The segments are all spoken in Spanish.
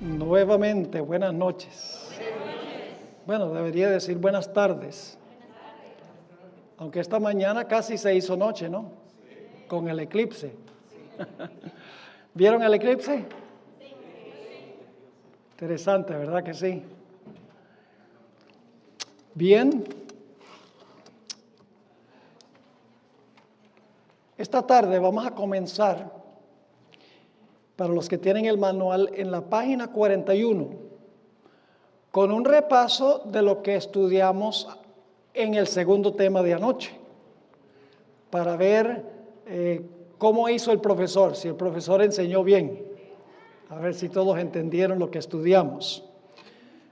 Nuevamente, buenas noches. Bueno, debería decir buenas tardes. Aunque esta mañana casi se hizo noche, ¿no? Con el eclipse. ¿Vieron el eclipse? Interesante, ¿verdad que sí? Bien. Esta tarde vamos a comenzar, para los que tienen el manual, en la página 41, con un repaso de lo que estudiamos en el segundo tema de anoche, para ver cómo hizo el profesor, si el profesor enseñó bien, a ver si todos entendieron lo que estudiamos.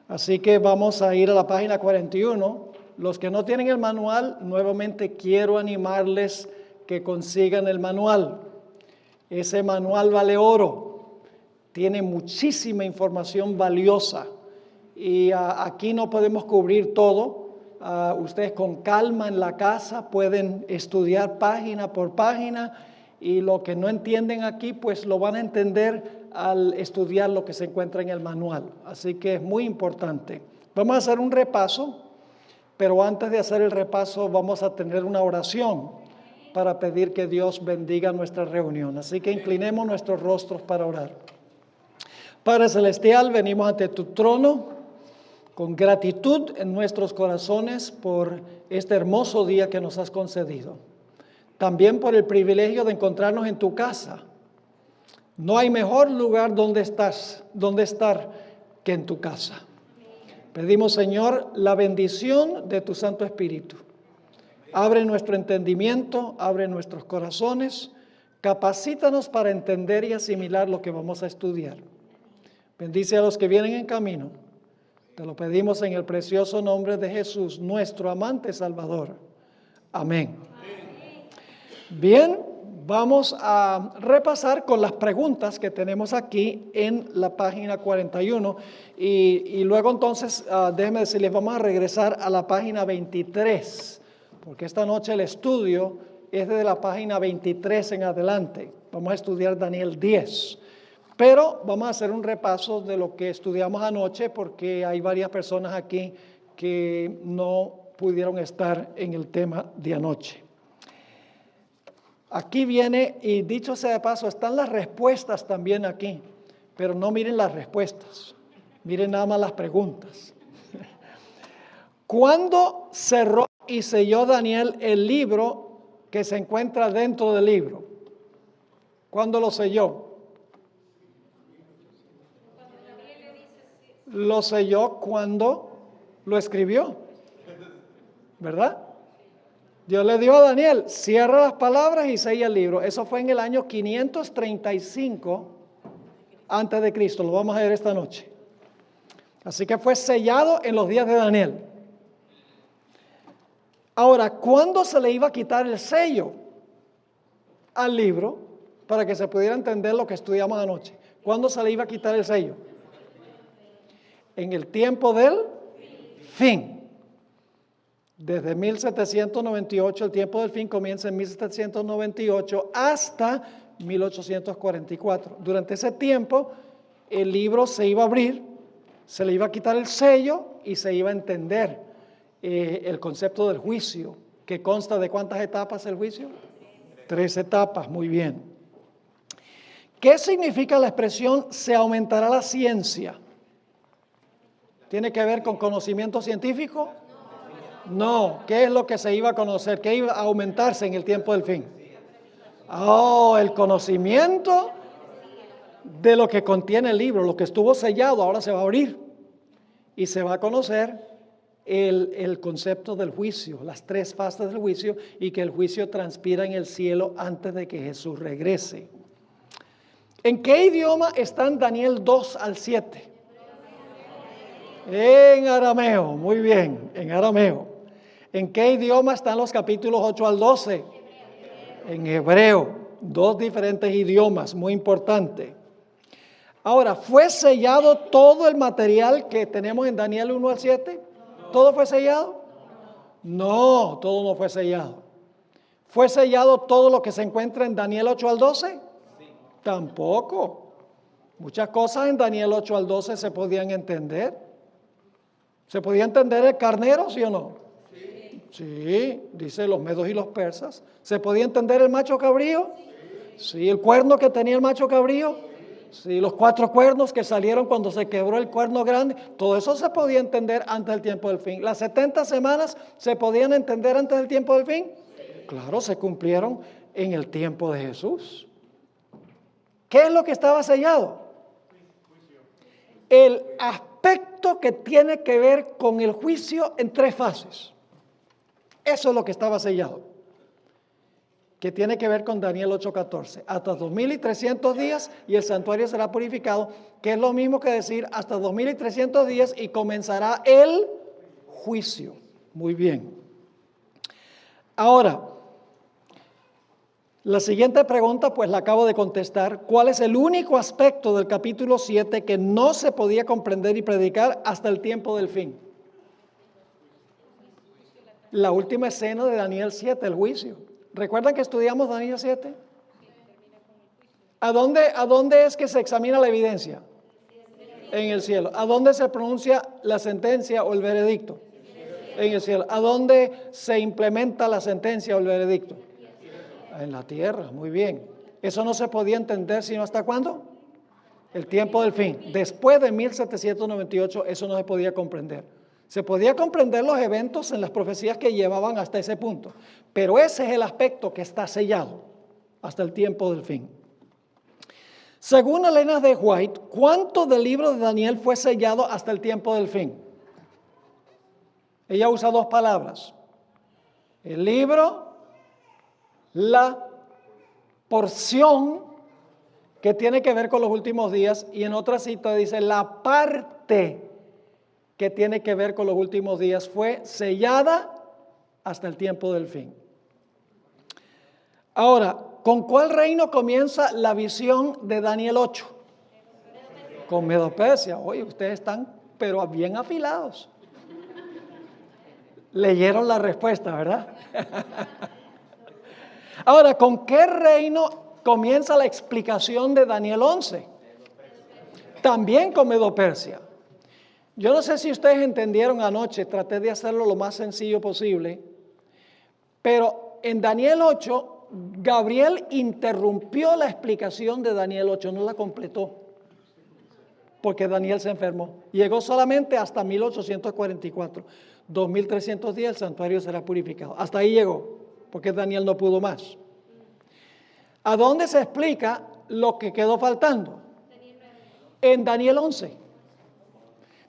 Así que vamos a ir a la página 41. Los que no tienen el manual, nuevamente quiero animarles que consigan el manual. Ese manual vale oro, tiene muchísima información valiosa y aquí no podemos cubrir todo. Ustedes con calma en la casa pueden estudiar página por página y lo que no entienden aquí pues lo van a entender al estudiar lo que se encuentra en el manual. Así que es muy importante. Vamos a hacer un repaso, pero antes de hacer el repaso vamos a tener una oración para pedir que Dios bendiga nuestra reunión. Así que inclinemos nuestros rostros para orar. Padre Celestial, venimos ante tu trono con gratitud en nuestros corazones por este hermoso día que nos has concedido. También por el privilegio de encontrarnos en tu casa. No hay mejor lugar donde estar que en tu casa. Pedimos, Señor, la bendición de tu Santo Espíritu. Abre nuestro entendimiento, abre nuestros corazones, capacítanos para entender y asimilar lo que vamos a estudiar. Bendice a los que vienen en camino. Te lo pedimos en el precioso nombre de Jesús, nuestro amante Salvador. Amén. Bien, vamos a repasar con las preguntas que tenemos aquí en la página 41 y luego entonces, déjenme decirles, vamos a regresar a la página 23. Porque esta noche el estudio es desde la página 23 en adelante. Vamos a estudiar Daniel 10. Pero vamos a hacer un repaso de lo que estudiamos anoche porque hay varias personas aquí que no pudieron estar en el tema de anoche. Aquí viene, y dicho sea de paso, están las respuestas también aquí. Pero no miren las respuestas, miren nada más las preguntas. ¿Cuándo cerró y selló Daniel el libro que se encuentra dentro del libro? ¿Cuándo lo selló? Lo selló cuando lo escribió, ¿verdad? Dios le dijo a Daniel, cierra las palabras y sella el libro. Eso fue en el año 535 antes de Cristo. Lo vamos a ver esta noche. Así que fue sellado en los días de Daniel. Ahora, ¿cuándo se le iba a quitar el sello al libro para que se pudiera entender lo que estudiamos anoche? ¿Cuándo se le iba a quitar el sello? En el tiempo del fin. Desde 1798, el tiempo del fin comienza en 1798 hasta 1844. Durante ese tiempo, el libro se iba a abrir, se le iba a quitar el sello y se iba a entender el concepto del juicio, que consta de ¿cuántas etapas el juicio? 3 etapas, muy bien. ¿Qué significa la expresión se aumentará la ciencia? ¿Tiene que ver con conocimiento científico? No. ¿Qué es lo que se iba a conocer? ¿Qué iba a aumentarse en el tiempo del fin? El conocimiento de lo que contiene el libro, lo que estuvo sellado, ahora se va a abrir y se va a conocer el concepto del juicio, las 3 fases del juicio y que el juicio transpira en el cielo antes de que Jesús regrese. ¿En qué idioma están Daniel 2 al 7? En arameo, muy bien, en arameo. ¿En qué idioma están los capítulos 8 al 12? En hebreo, 2 diferentes idiomas, muy importante. Ahora, ¿fue sellado todo el material que tenemos en Daniel 1 al 7? ¿Todo fue sellado? No, todo no fue sellado. ¿Fue sellado todo lo que se encuentra en Daniel 8 al 12? Sí. Tampoco. Muchas cosas en Daniel 8 al 12 se podían entender. ¿Se podía entender el carnero, sí o no? Sí, dice los medos y los persas. ¿Se podía entender el macho cabrío? Sí, el cuerno que tenía el macho cabrío. Sí, los 4 cuernos que salieron cuando se quebró el cuerno grande. Todo eso se podía entender antes del tiempo del fin. Las 70 semanas se podían entender antes del tiempo del fin. Claro, se cumplieron en el tiempo de Jesús. ¿Qué es lo que estaba sellado? El aspecto que tiene que ver con el juicio en 3 fases. Eso es lo que estaba sellado, que tiene que ver con Daniel 8:14. Hasta 2300 días y el santuario será purificado, que es lo mismo que decir hasta 2300 días y comenzará el juicio. Muy bien. Ahora, la siguiente pregunta, pues la acabo de contestar. ¿Cuál es el único aspecto del capítulo 7 que no se podía comprender y predicar hasta el tiempo del fin? La última escena de Daniel 7, el juicio. ¿Recuerdan que estudiamos Daniel 7? ¿A dónde es que se examina la evidencia? En el cielo. ¿A dónde se pronuncia la sentencia o el veredicto? En el cielo. ¿A dónde se implementa la sentencia o el veredicto? En la tierra, muy bien. Eso no se podía entender sino hasta cuándo? El tiempo del fin. Después de 1798 eso no se podía comprender. Se podía comprender los eventos en las profecías que llevaban hasta ese punto, pero ese es el aspecto que está sellado hasta el tiempo del fin. Según Elena de White, ¿cuánto del libro de Daniel fue sellado hasta el tiempo del fin? Ella usa 2 palabras. El libro, la porción que tiene que ver con los últimos días, y en otra cita dice la parte que tiene que ver con los últimos días fue sellada hasta el tiempo del fin. Ahora, ¿con cuál reino comienza la visión de Daniel 8? Con Medo-Persia. Oye, ustedes están pero bien afilados. Leyeron la respuesta, ¿verdad? Ahora, ¿con qué reino comienza la explicación de Daniel 11? También con Medo-Persia. Yo no sé si ustedes entendieron anoche, traté de hacerlo lo más sencillo posible, pero en Daniel 8, Gabriel interrumpió la explicación de Daniel 8, no la completó, porque Daniel se enfermó. Llegó solamente hasta 1844, 2300 días el santuario será purificado. Hasta ahí llegó, porque Daniel no pudo más. ¿A dónde se explica lo que quedó faltando? En Daniel 11.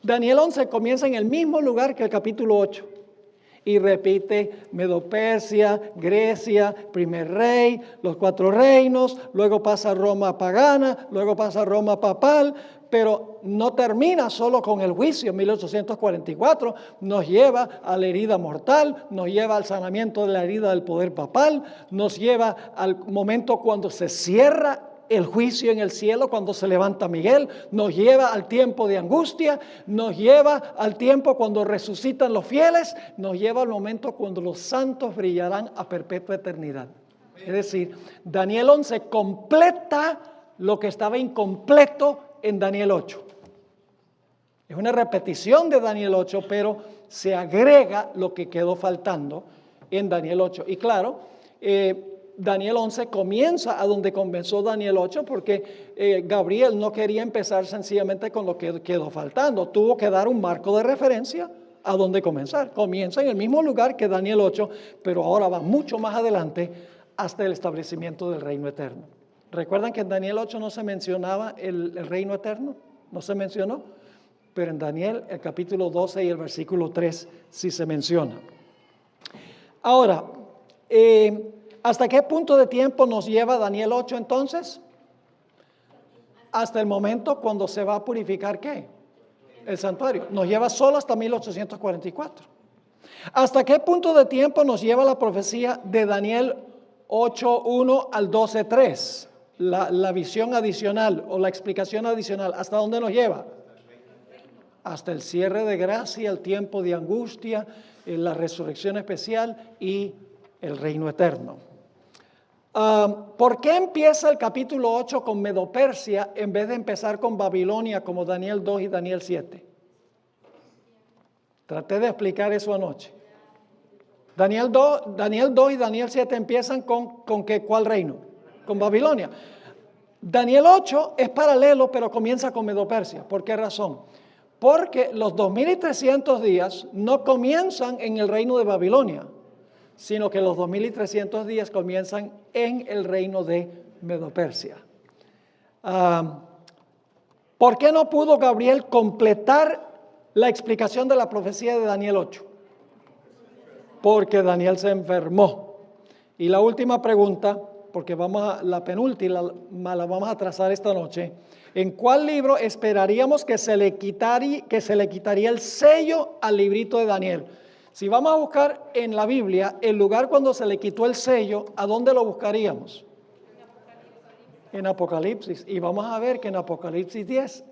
Daniel 11 comienza en el mismo lugar que el capítulo 8 y repite Medo-Persia, Grecia, primer rey, los 4 reinos, luego pasa Roma pagana, luego pasa Roma papal, pero no termina solo con el juicio en 1844, nos lleva a la herida mortal, nos lleva al sanamiento de la herida del poder papal, nos lleva al momento cuando se cierra el juicio en el cielo, cuando se levanta Miguel, nos lleva al tiempo de angustia, nos lleva al tiempo cuando resucitan los fieles, nos lleva al momento cuando los santos brillarán a perpetua eternidad. Es decir, Daniel 11 completa lo que estaba incompleto en Daniel 8. Es una repetición de Daniel 8, pero se agrega lo que quedó faltando en Daniel 8. Y claro, Daniel 11 comienza a donde comenzó Daniel 8 porque Gabriel no quería empezar sencillamente con lo que quedó faltando. Tuvo que dar un marco de referencia a donde comenzar. Comienza en el mismo lugar que Daniel 8, pero ahora va mucho más adelante hasta el establecimiento del reino eterno. ¿Recuerdan que en Daniel 8 no se mencionaba el reino eterno? No se mencionó, pero en Daniel el capítulo 12 y el versículo 3 sí se menciona. Ahora, ¿hasta qué punto de tiempo nos lleva Daniel 8 entonces? Hasta el momento cuando se va a purificar ¿qué? El santuario. Nos lleva solo hasta 1844. ¿Hasta qué punto de tiempo nos lleva la profecía de Daniel 8:1 al 12:3? La visión adicional o la explicación adicional. ¿Hasta dónde nos lleva? Hasta el cierre de gracia, el tiempo de angustia, la resurrección especial y el reino eterno. ¿Por qué empieza el capítulo 8 con Medo-Persia en vez de empezar con Babilonia como Daniel 2 y Daniel 7? Traté de explicar eso anoche. Daniel 2 y Daniel 7 empiezan ¿con qué? ¿Cuál reino? Con Babilonia. Daniel 8 es paralelo, pero comienza con Medo-Persia. ¿Por qué razón? Porque los 2300 días no comienzan en el reino de Babilonia, sino que los 2300 días comienzan en el reino de Medo-Persia. ¿Por qué no pudo Gabriel completar la explicación de la profecía de Daniel 8? Porque Daniel se enfermó. Y la última pregunta, porque la penúltima la vamos a trazar esta noche. ¿En cuál libro esperaríamos que se le quitaría el sello al librito de Daniel? Si vamos a buscar en la Biblia el lugar cuando se le quitó el sello, ¿a dónde lo buscaríamos? En Apocalipsis. Y vamos a ver que en Apocalipsis 10,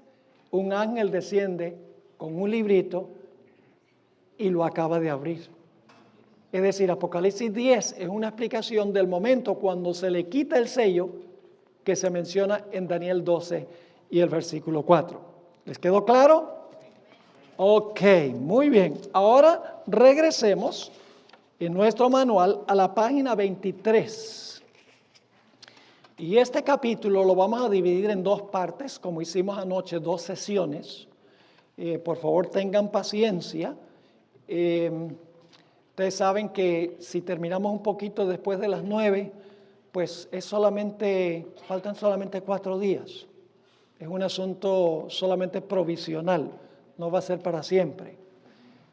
un ángel desciende con un librito y lo acaba de abrir. Es decir, Apocalipsis 10 es una explicación del momento cuando se le quita el sello que se menciona en Daniel 12 y el versículo 4. ¿Les quedó claro? Ok, muy bien. Ahora regresemos en nuestro manual a la página 23. Y este capítulo lo vamos a dividir en dos partes, como hicimos anoche, dos sesiones. Por favor, tengan paciencia. Ustedes saben que si terminamos un poquito después de las 9, pues faltan solamente 4 días. Es un asunto solamente provisional, no va a ser para siempre.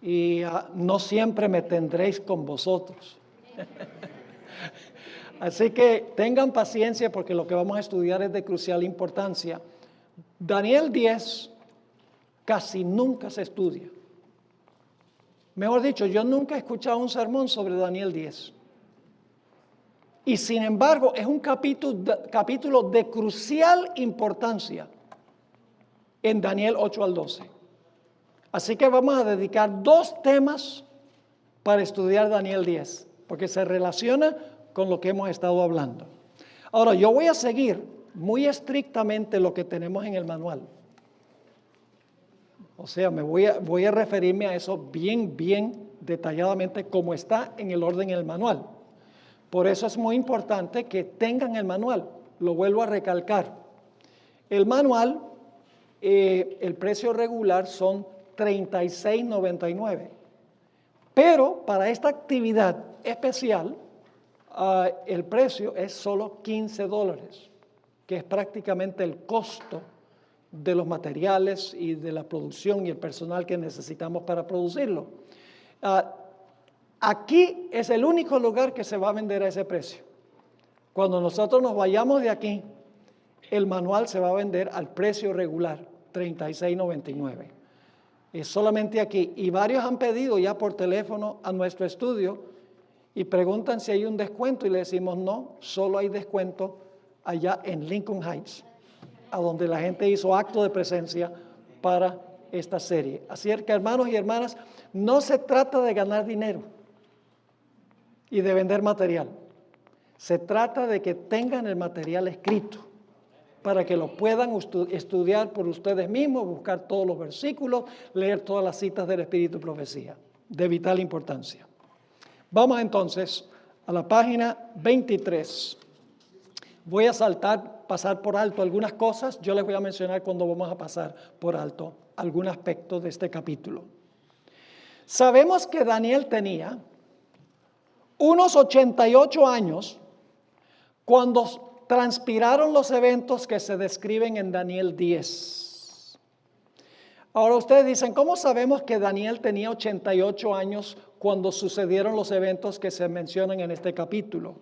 Y no siempre me tendréis con vosotros. Así que tengan paciencia porque lo que vamos a estudiar es de crucial importancia. Daniel 10 casi nunca se estudia. Mejor dicho, yo nunca he escuchado un sermón sobre Daniel 10. Y sin embargo, es un capítulo de crucial importancia en Daniel 8 al 12. Así que vamos a dedicar 2 temas para estudiar Daniel 10, porque se relaciona con lo que hemos estado hablando. Ahora, yo voy a seguir muy estrictamente lo que tenemos en el manual. O sea, voy a referirme a eso bien detalladamente como está en el orden en el manual. Por eso es muy importante que tengan el manual. Lo vuelvo a recalcar. El manual, el precio regular son $36.99. Pero para esta actividad especial, el precio es solo $15, que es prácticamente el costo de los materiales y de la producción y el personal que necesitamos para producirlo. Aquí es el único lugar que se va a vender a ese precio. Cuando nosotros nos vayamos de aquí, el manual se va a vender al precio regular, $36.99. Es solamente aquí. Y varios han pedido ya por teléfono a nuestro estudio y preguntan si hay un descuento y le decimos no, solo hay descuento allá en Lincoln Heights, a donde la gente hizo acto de presencia para esta serie. Así que, hermanos y hermanas, no se trata de ganar dinero y de vender material. Se trata de que tengan el material escrito para que lo puedan estudiar por ustedes mismos, buscar todos los versículos, leer todas las citas del Espíritu y Profecía, de vital importancia. Vamos entonces a la página 23. Voy a pasar por alto algunas cosas. Yo les voy a mencionar cuando vamos a pasar por alto algún aspecto de este capítulo. Sabemos que Daniel tenía unos 88 años cuando transpiraron los eventos que se describen en Daniel 10. Ahora ustedes dicen, ¿cómo sabemos que Daniel tenía 88 años cuando sucedieron los eventos que se mencionan en este capítulo?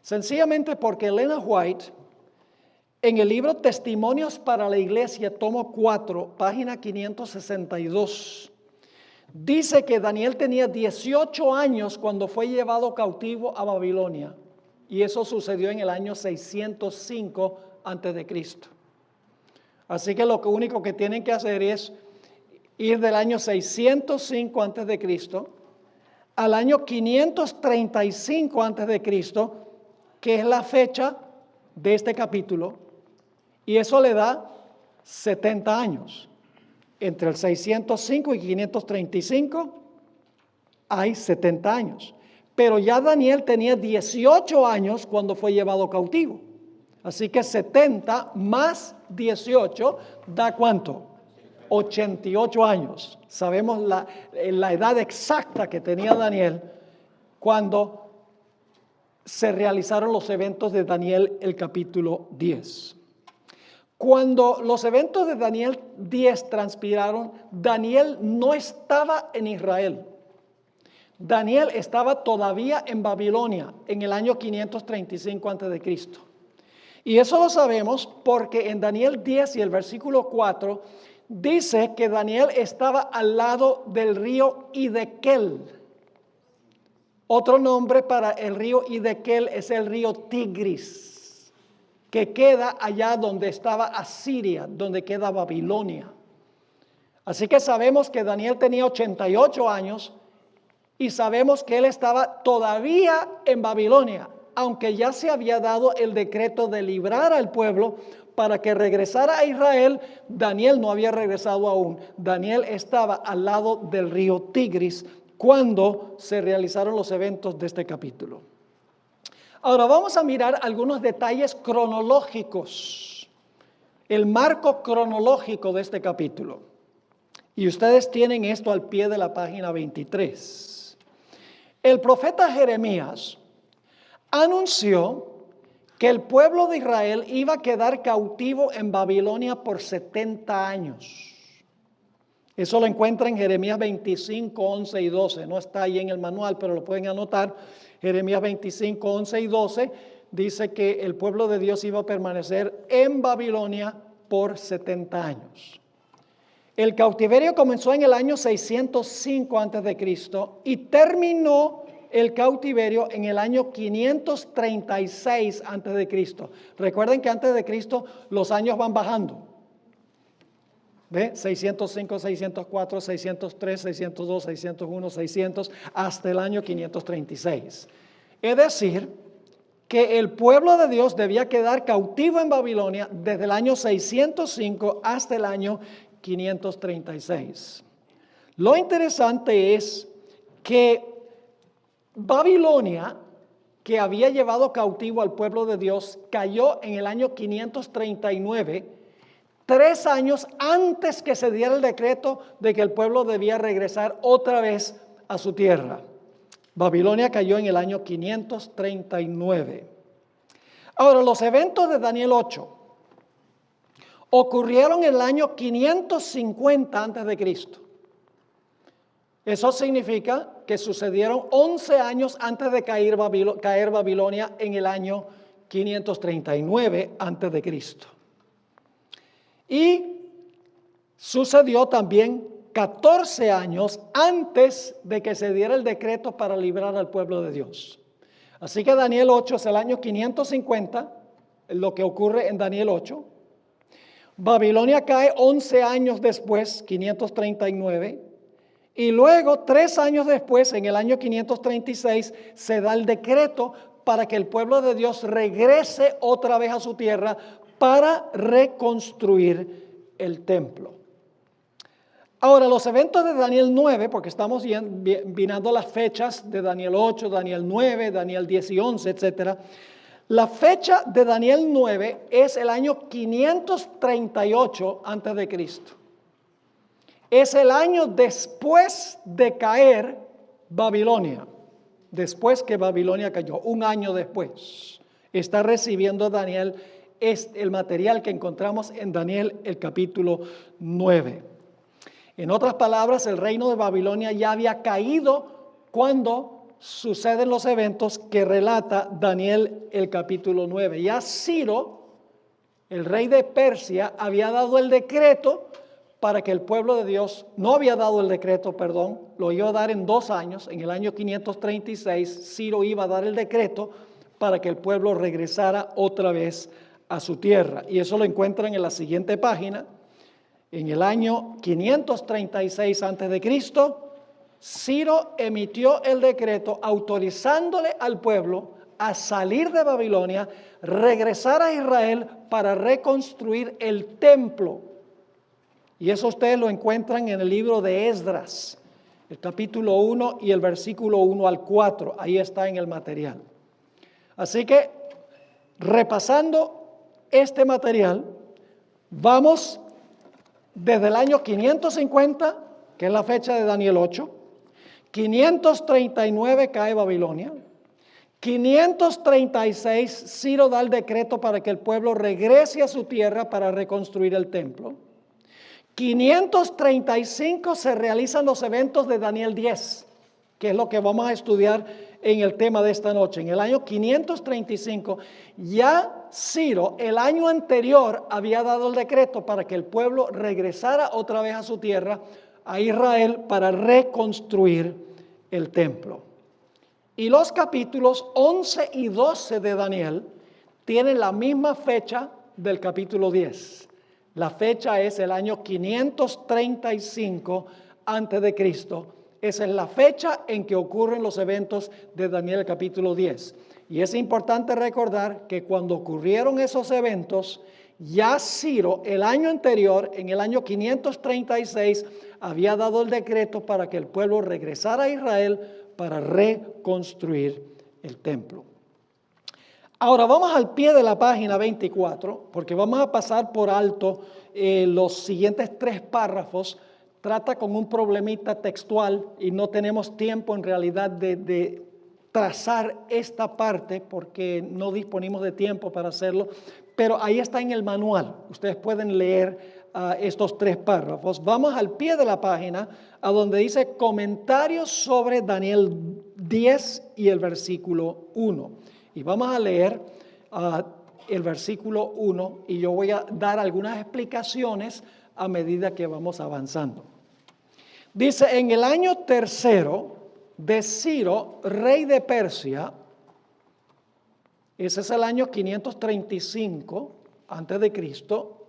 Sencillamente porque Elena White, en el libro Testimonios para la Iglesia, tomo 4, página 562, dice que Daniel tenía 18 años cuando fue llevado cautivo a Babilonia. Y eso sucedió en el año 605 a.C. Así que lo único que tienen que hacer es ir del año 605 a.C. al año 535 a.C., que es la fecha de este capítulo, y eso le da 70 años. Entre el 605 y 535 hay 70 años. Pero ya Daniel tenía 18 años cuando fue llevado cautivo. Así que 70 más 18 da ¿cuánto? 88 años. Sabemos la edad exacta que tenía Daniel cuando se realizaron los eventos de Daniel, el capítulo 10. Cuando los eventos de Daniel 10 transpiraron, Daniel no estaba en Israel. Daniel estaba todavía en Babilonia en el año 535 a.C. Y eso lo sabemos porque en Daniel 10 y el versículo 4 dice que Daniel estaba al lado del río Hiddekel. Otro nombre para el río Hiddekel es el río Tigris, que queda allá donde estaba Asiria, donde queda Babilonia. Así que sabemos que Daniel tenía 88 años y sabemos que él estaba todavía en Babilonia, aunque ya se había dado el decreto de librar al pueblo para que regresara a Israel. Daniel no había regresado aún. Daniel estaba al lado del río Tigris cuando se realizaron los eventos de este capítulo. Ahora vamos a mirar algunos detalles cronológicos, el marco cronológico de este capítulo. Y ustedes tienen esto al pie de la página 23. El profeta Jeremías anunció que el pueblo de Israel iba a quedar cautivo en Babilonia por 70 años. Eso lo encuentran en Jeremías 25, 11 y 12. No está ahí en el manual, pero lo pueden anotar. Jeremías 25, 11 y 12 dice que el pueblo de Dios iba a permanecer en Babilonia por 70 años. El cautiverio comenzó en el año 605 a.C. y terminó el cautiverio en el año 536 a.C. Recuerden que antes de Cristo los años van bajando. ¿Ve? 605, 604, 603, 602, 601, 600, hasta el año 536. Es decir, que el pueblo de Dios debía quedar cautivo en Babilonia desde el año 605 hasta el año 536. Lo interesante es que Babilonia, que había llevado cautivo al pueblo de Dios, cayó en el año 539, 3 años antes que se diera el decreto de que el pueblo debía regresar otra vez a su tierra. Babilonia cayó en el año 539. Ahora, los eventos de Daniel 8 ocurrieron en el año 550 a.C. Eso significa que sucedieron 11 años antes de caer Babilonia en el año 539 a.C. Y sucedió también 14 años antes de que se diera el decreto para librar al pueblo de Dios. Así que Daniel 8 es el año 550, lo que ocurre en Daniel 8. Babilonia cae 11 años después, 539, y luego 3 años después, en el año 536, se da el decreto para que el pueblo de Dios regrese otra vez a su tierra para reconstruir el templo. Ahora, los eventos de Daniel 9, porque estamos mirando las fechas de Daniel 8, Daniel 9, Daniel 10 y 11, etc. La fecha de Daniel 9 es el año 538 a.C. Es el año después de caer Babilonia, después que Babilonia cayó, un año después. Está recibiendo Daniel el material que encontramos en Daniel el capítulo 9. En otras palabras, el reino de Babilonia ya había caído cuando suceden los eventos que relata Daniel el capítulo 9. Ya Ciro, el rey de Persia, había dado el decreto para que el pueblo de Dios, no había dado el decreto, perdón, lo iba a dar en 2 años, en el año 536, Ciro iba a dar el decreto para que el pueblo regresara otra vez a su tierra. Y eso lo encuentran en la siguiente página. En el año 536 a.C., Ciro emitió el decreto autorizándole al pueblo a salir de Babilonia, regresar a Israel para reconstruir el templo. Y eso ustedes lo encuentran en el libro de Esdras, el capítulo 1 y el versículo 1 al 4. Ahí está en el material. Así que, repasando este material, vamos desde el año 550, que es la fecha de Daniel 8, 539 cae Babilonia, 536 Ciro da el decreto para que el pueblo regrese a su tierra para reconstruir el templo. 535 se realizan los eventos de Daniel 10, que es lo que vamos a estudiar en el tema de esta noche. En el año 535, ya Ciro, el año anterior, había dado el decreto para que el pueblo regresara otra vez a su tierra, a Israel, para reconstruir el templo. Y los capítulos 11 y 12 de Daniel tienen la misma fecha del capítulo 10. La fecha es el año 535 antes de Cristo. Esa es la fecha en que ocurren los eventos de Daniel capítulo 10. Y es importante recordar que cuando ocurrieron esos eventos, ya Ciro el año anterior, en el año 536, había dado el decreto para que el pueblo regresara a Israel para reconstruir el templo. Ahora vamos al pie de la página 24, porque vamos a pasar por alto los siguientes 3 párrafos. Trata con un problemita textual y no tenemos tiempo en realidad de trazar esta parte porque no disponemos de tiempo para hacerlo, pero ahí está en el manual. Ustedes pueden leer estos 3 párrafos. Vamos al pie de la página a donde dice comentarios sobre Daniel 10 y el versículo 1. Y vamos a leer el versículo 1 y yo voy a dar algunas explicaciones a medida que vamos avanzando. Dice, en el año 3 de Ciro, rey de Persia, ese es el año 535 antes de Cristo,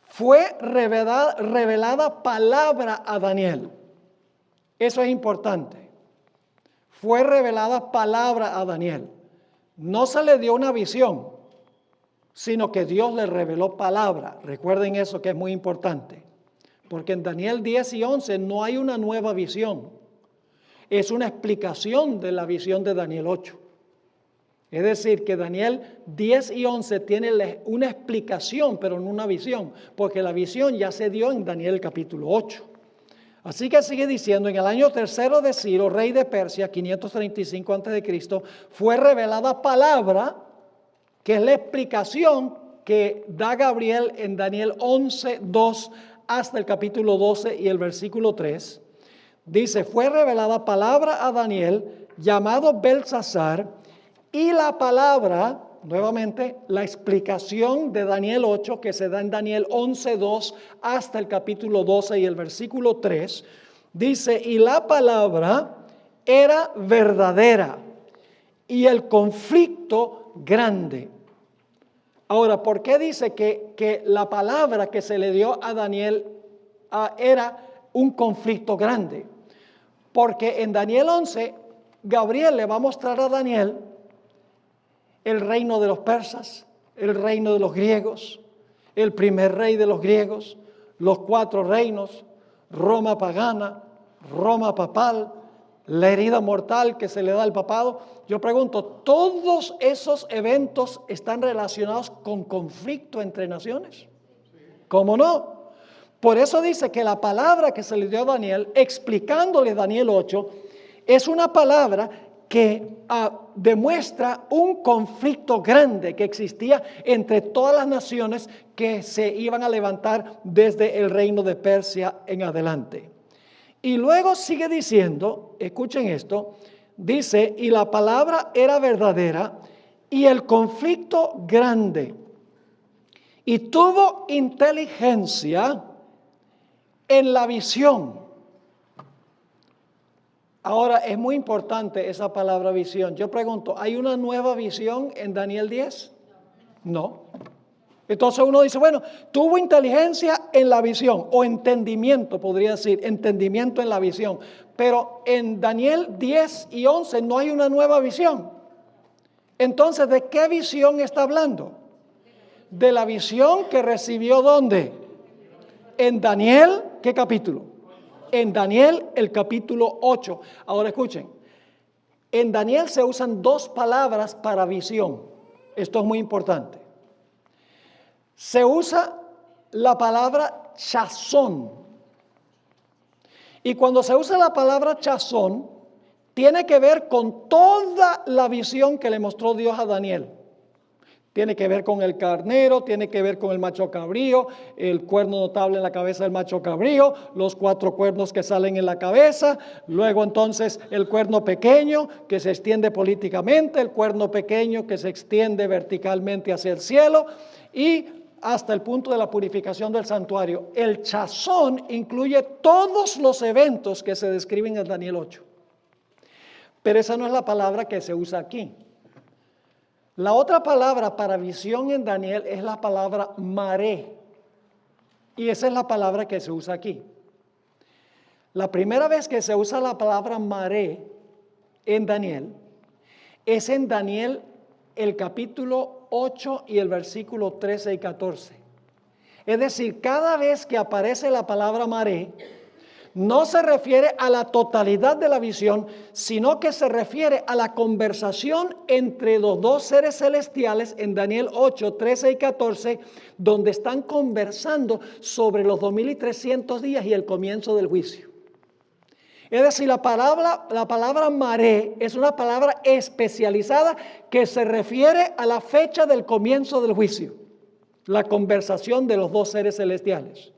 fue revelada palabra a Daniel. Eso es importante. Fue revelada palabra a Daniel. No se le dio una visión, sino que Dios le reveló palabra. Recuerden eso que es muy importante. Porque en Daniel 10 y 11 no hay una nueva visión. Es una explicación de la visión de Daniel 8. Es decir, que Daniel 10 y 11 tiene una explicación, pero no una visión. Porque la visión ya se dio en Daniel capítulo 8. Así que sigue diciendo, en el año 3 de Ciro, rey de Persia, 535 a.C., fue revelada palabra, que es la explicación que da Gabriel en Daniel 11, 2 hasta el capítulo 12 y el versículo 3. Dice, fue revelada palabra a Daniel, llamado Belsasar, y la palabra, nuevamente, la explicación de Daniel 8, que se da en Daniel 11, 2 hasta el capítulo 12 y el versículo 3, dice, y la palabra era verdadera y el conflicto grande. Ahora, ¿por qué dice que la palabra que se le dio a Daniel era un conflicto grande? Porque en Daniel 11, Gabriel le va a mostrar a Daniel el reino de los persas, el reino de los griegos, el primer rey de los griegos, los 4 reinos, Roma pagana, Roma papal, la herida mortal que se le da al papado. Yo pregunto, ¿todos esos eventos están relacionados con conflicto entre naciones? ¿Cómo no? Por eso dice que la palabra que se le dio a Daniel, explicándole Daniel 8, es una palabra que demuestra un conflicto grande que existía entre todas las naciones que se iban a levantar desde el reino de Persia en adelante. Y luego sigue diciendo, escuchen esto, dice, y la palabra era verdadera y el conflicto grande. Y tuvo inteligencia en la visión. Ahora, es muy importante esa palabra visión. Yo pregunto, ¿hay una nueva visión en Daniel 10? No. Entonces uno dice, bueno, tuvo inteligencia en la visión, o entendimiento, podría decir, entendimiento en la visión. Pero en Daniel 10 y 11 no hay una nueva visión. Entonces, ¿de qué visión está hablando? De la visión que recibió ¿dónde? En Daniel, ¿qué capítulo? En Daniel, el capítulo 8. Ahora escuchen, en Daniel se usan dos palabras para visión. Esto es muy importante. Se usa la palabra chazón. Y cuando se usa la palabra chazón, tiene que ver con toda la visión que le mostró Dios a Daniel. Tiene que ver con el carnero, tiene que ver con el macho cabrío, el cuerno notable en la cabeza del macho cabrío, los 4 cuernos que salen en la cabeza, luego entonces el cuerno pequeño que se extiende políticamente, el cuerno pequeño que se extiende verticalmente hacia el cielo y hasta el punto de la purificación del santuario. El chazón incluye todos los eventos que se describen en Daniel 8. Pero esa no es la palabra que se usa aquí. La otra palabra para visión en Daniel es la palabra maré. Y esa es la palabra que se usa aquí. La primera vez que se usa la palabra maré en Daniel es en Daniel el capítulo 8 y el versículo 13 y 14. Es decir, cada vez que aparece la palabra maré, no se refiere a la totalidad de la visión, sino que se refiere a la conversación entre los dos seres celestiales en Daniel 8, 13 y 14, donde están conversando sobre los 2300 días y el comienzo del juicio. Es decir, la palabra maré es una palabra especializada que se refiere a la fecha del comienzo del juicio, la conversación de los dos seres celestiales.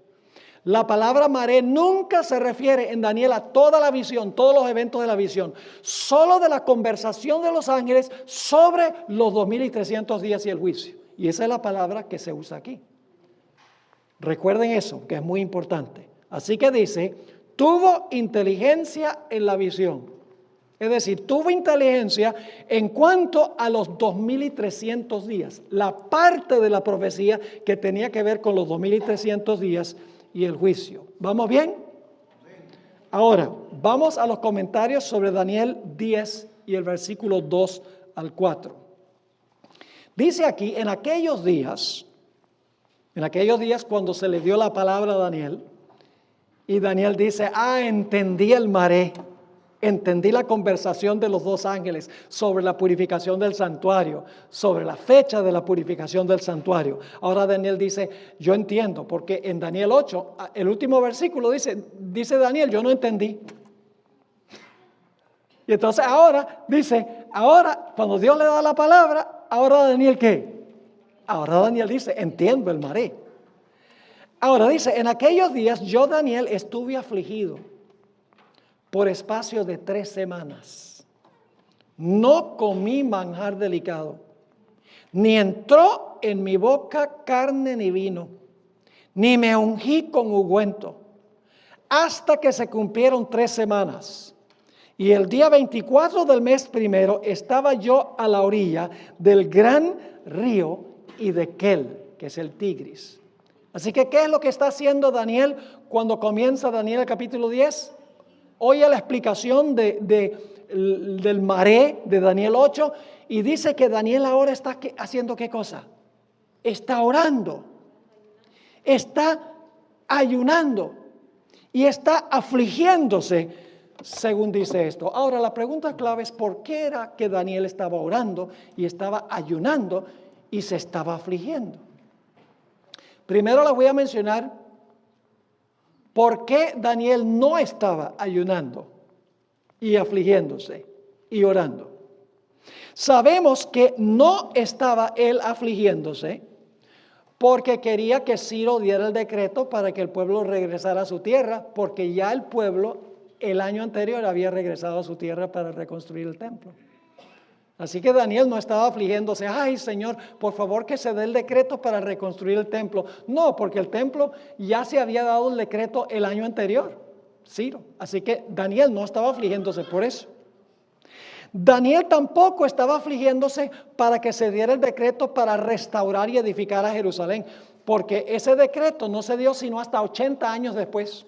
La palabra maré nunca se refiere en Daniel a toda la visión, todos los eventos de la visión, solo de la conversación de los ángeles sobre los 2300 días y el juicio. Y esa es la palabra que se usa aquí. Recuerden eso, que es muy importante. Así que dice, tuvo inteligencia en la visión. Es decir, tuvo inteligencia en cuanto a los 2300 días, la parte de la profecía que tenía que ver con los 2300 días y el juicio. ¿Vamos bien? Ahora, vamos a los comentarios sobre Daniel 10 y el versículo 2 al 4. Dice aquí, en aquellos días cuando se le dio la palabra a Daniel, y Daniel dice, entendí el maré. Entendí la conversación de los dos ángeles sobre la purificación del santuario, sobre la fecha de la purificación del santuario. Ahora Daniel dice, yo entiendo, porque en Daniel 8, el último versículo dice Daniel, yo no entendí. Y entonces ahora cuando Dios le da la palabra, ahora Daniel ¿qué? Ahora Daniel dice, entiendo el maré. Ahora dice, en aquellos días yo Daniel estuve afligido por espacio de 3 semanas. No comí manjar delicado, ni entró en mi boca carne ni vino, ni me ungí con ungüento, hasta que se cumplieron 3 semanas. Y el día 24 del mes primero estaba yo a la orilla del gran río Hiddekel, que es el Tigris. Así que, ¿qué es lo que está haciendo Daniel cuando comienza Daniel el capítulo 10? Oye la explicación del maré de Daniel 8 y dice que Daniel ahora está haciendo ¿qué cosa? Está orando, está ayunando y está afligiéndose, según dice esto. Ahora la pregunta clave es ¿por qué era que Daniel estaba orando y estaba ayunando y se estaba afligiendo? Primero les voy a mencionar ¿por qué Daniel no estaba ayunando y afligiéndose y orando? Sabemos que no estaba él afligiéndose porque quería que Ciro diera el decreto para que el pueblo regresara a su tierra, porque ya el pueblo el año anterior había regresado a su tierra para reconstruir el templo. Así que Daniel no estaba afligiéndose, ay Señor, por favor que se dé el decreto para reconstruir el templo. No, porque el templo ya se había dado el decreto el año anterior, Ciro. Así que Daniel no estaba afligiéndose por eso. Daniel tampoco estaba afligiéndose para que se diera el decreto para restaurar y edificar a Jerusalén, porque ese decreto no se dio sino hasta 80 años después.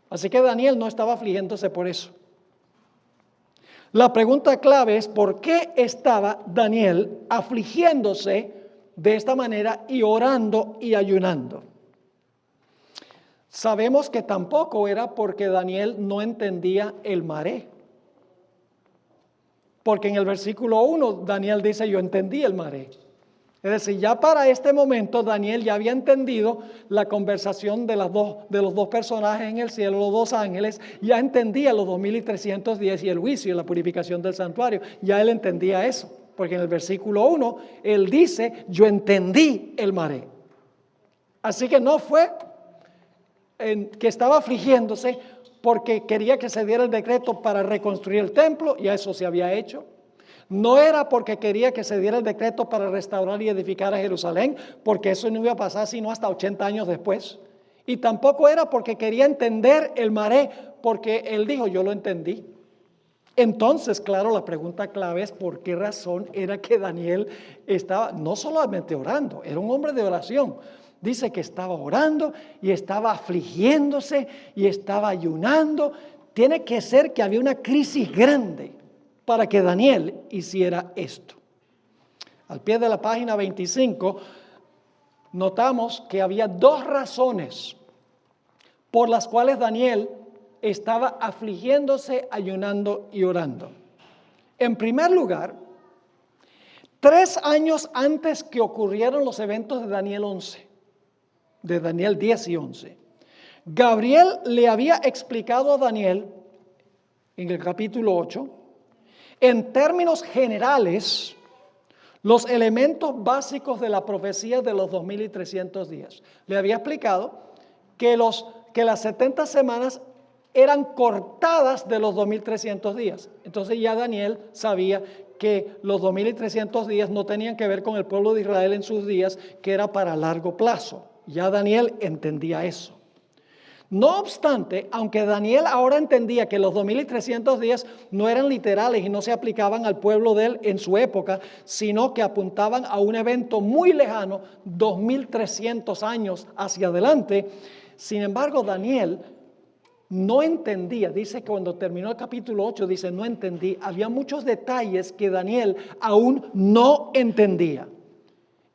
Así que Daniel no estaba afligiéndose por eso. La pregunta clave es ¿por qué estaba Daniel afligiéndose de esta manera y orando y ayunando? Sabemos que tampoco era porque Daniel no entendía el maré. Porque en el versículo 1 Daniel dice, yo entendí el maré. Es decir, ya para este momento Daniel ya había entendido la conversación de los dos personajes en el cielo, los dos ángeles, ya entendía los 2300 días y el juicio y la purificación del santuario. Ya él entendía eso, porque en el versículo 1 él dice, yo entendí el maré. Así que no fue que estaba afligiéndose porque quería que se diera el decreto para reconstruir el templo, y eso se había hecho. No era porque quería que se diera el decreto para restaurar y edificar a Jerusalén, porque eso no iba a pasar sino hasta 80 años después. Y tampoco era porque quería entender el maré, porque él dijo, yo lo entendí. Entonces, claro, la pregunta clave es por qué razón era que Daniel estaba no solamente orando, era un hombre de oración. Dice que estaba orando y estaba afligiéndose y estaba ayunando. Tiene que ser que había una crisis grande para que Daniel hiciera esto. Al pie de la página 25, notamos que había dos razones por las cuales Daniel estaba afligiéndose, ayunando y orando. En primer lugar, 3 años antes que ocurrieron los eventos de Daniel 11, de Daniel 10 y 11, Gabriel le había explicado a Daniel, en el capítulo 8, en términos generales, los elementos básicos de la profecía de los 2300 días. Le había explicado que las 70 semanas eran cortadas de los 2300 días. Entonces ya Daniel sabía que los 2300 días no tenían que ver con el pueblo de Israel en sus días, que era para largo plazo. Ya Daniel entendía eso. No obstante, aunque Daniel ahora entendía que los 2300 días no eran literales y no se aplicaban al pueblo de él en su época, sino que apuntaban a un evento muy lejano, 2300 años hacia adelante. Sin embargo, Daniel no entendía, dice que cuando terminó el capítulo 8, dice, no entendí. Había muchos detalles que Daniel aún no entendía.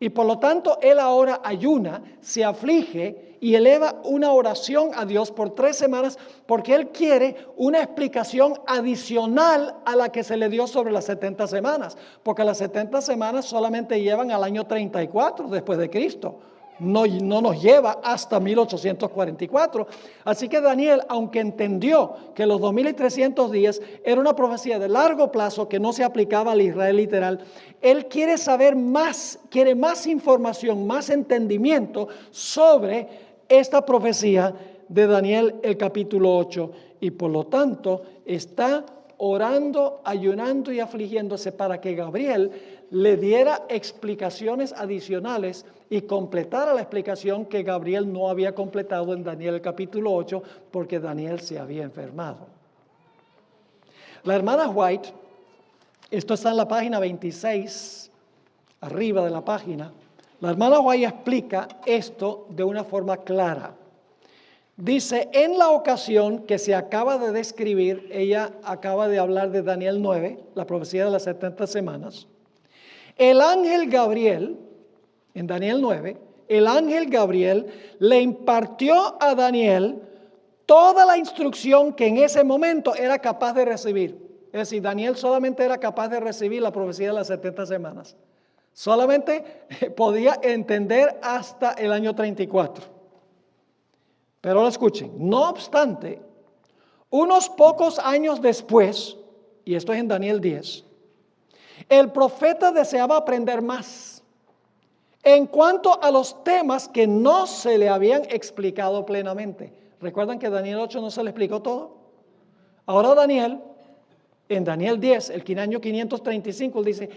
Y por lo tanto, él ahora ayuna, se aflige y eleva una oración a Dios por 3 semanas porque él quiere una explicación adicional a la que se le dio sobre las 70 semanas. Porque las 70 semanas solamente llevan al año 34 después de Cristo. No nos lleva hasta 1844. Así que Daniel, aunque entendió que los 2300 días era una profecía de largo plazo que no se aplicaba al Israel literal, él quiere saber más, quiere más información, más entendimiento sobre esta profecía de Daniel, el capítulo 8. Y por lo tanto está orando, ayunando y afligiéndose para que Gabriel le diera explicaciones adicionales y completara la explicación que Gabriel no había completado en Daniel el capítulo 8 porque Daniel se había enfermado. La hermana White, esto está en la página 26, arriba de la página, la hermana White explica esto de una forma clara. Dice, en la ocasión que se acaba de describir, ella acaba de hablar de Daniel 9, la profecía de las 70 semanas, el ángel Gabriel, en Daniel 9, el ángel Gabriel le impartió a Daniel toda la instrucción que en ese momento era capaz de recibir. Es decir, Daniel solamente era capaz de recibir la profecía de las 70 semanas. Solamente podía entender hasta el año 34. Pero escuchen, no obstante, unos pocos años después, y esto es en Daniel 10, el profeta deseaba aprender más en cuanto a los temas que no se le habían explicado plenamente. ¿Recuerdan que Daniel 8 no se le explicó todo? Ahora Daniel, en Daniel 10, el año 535, él dice,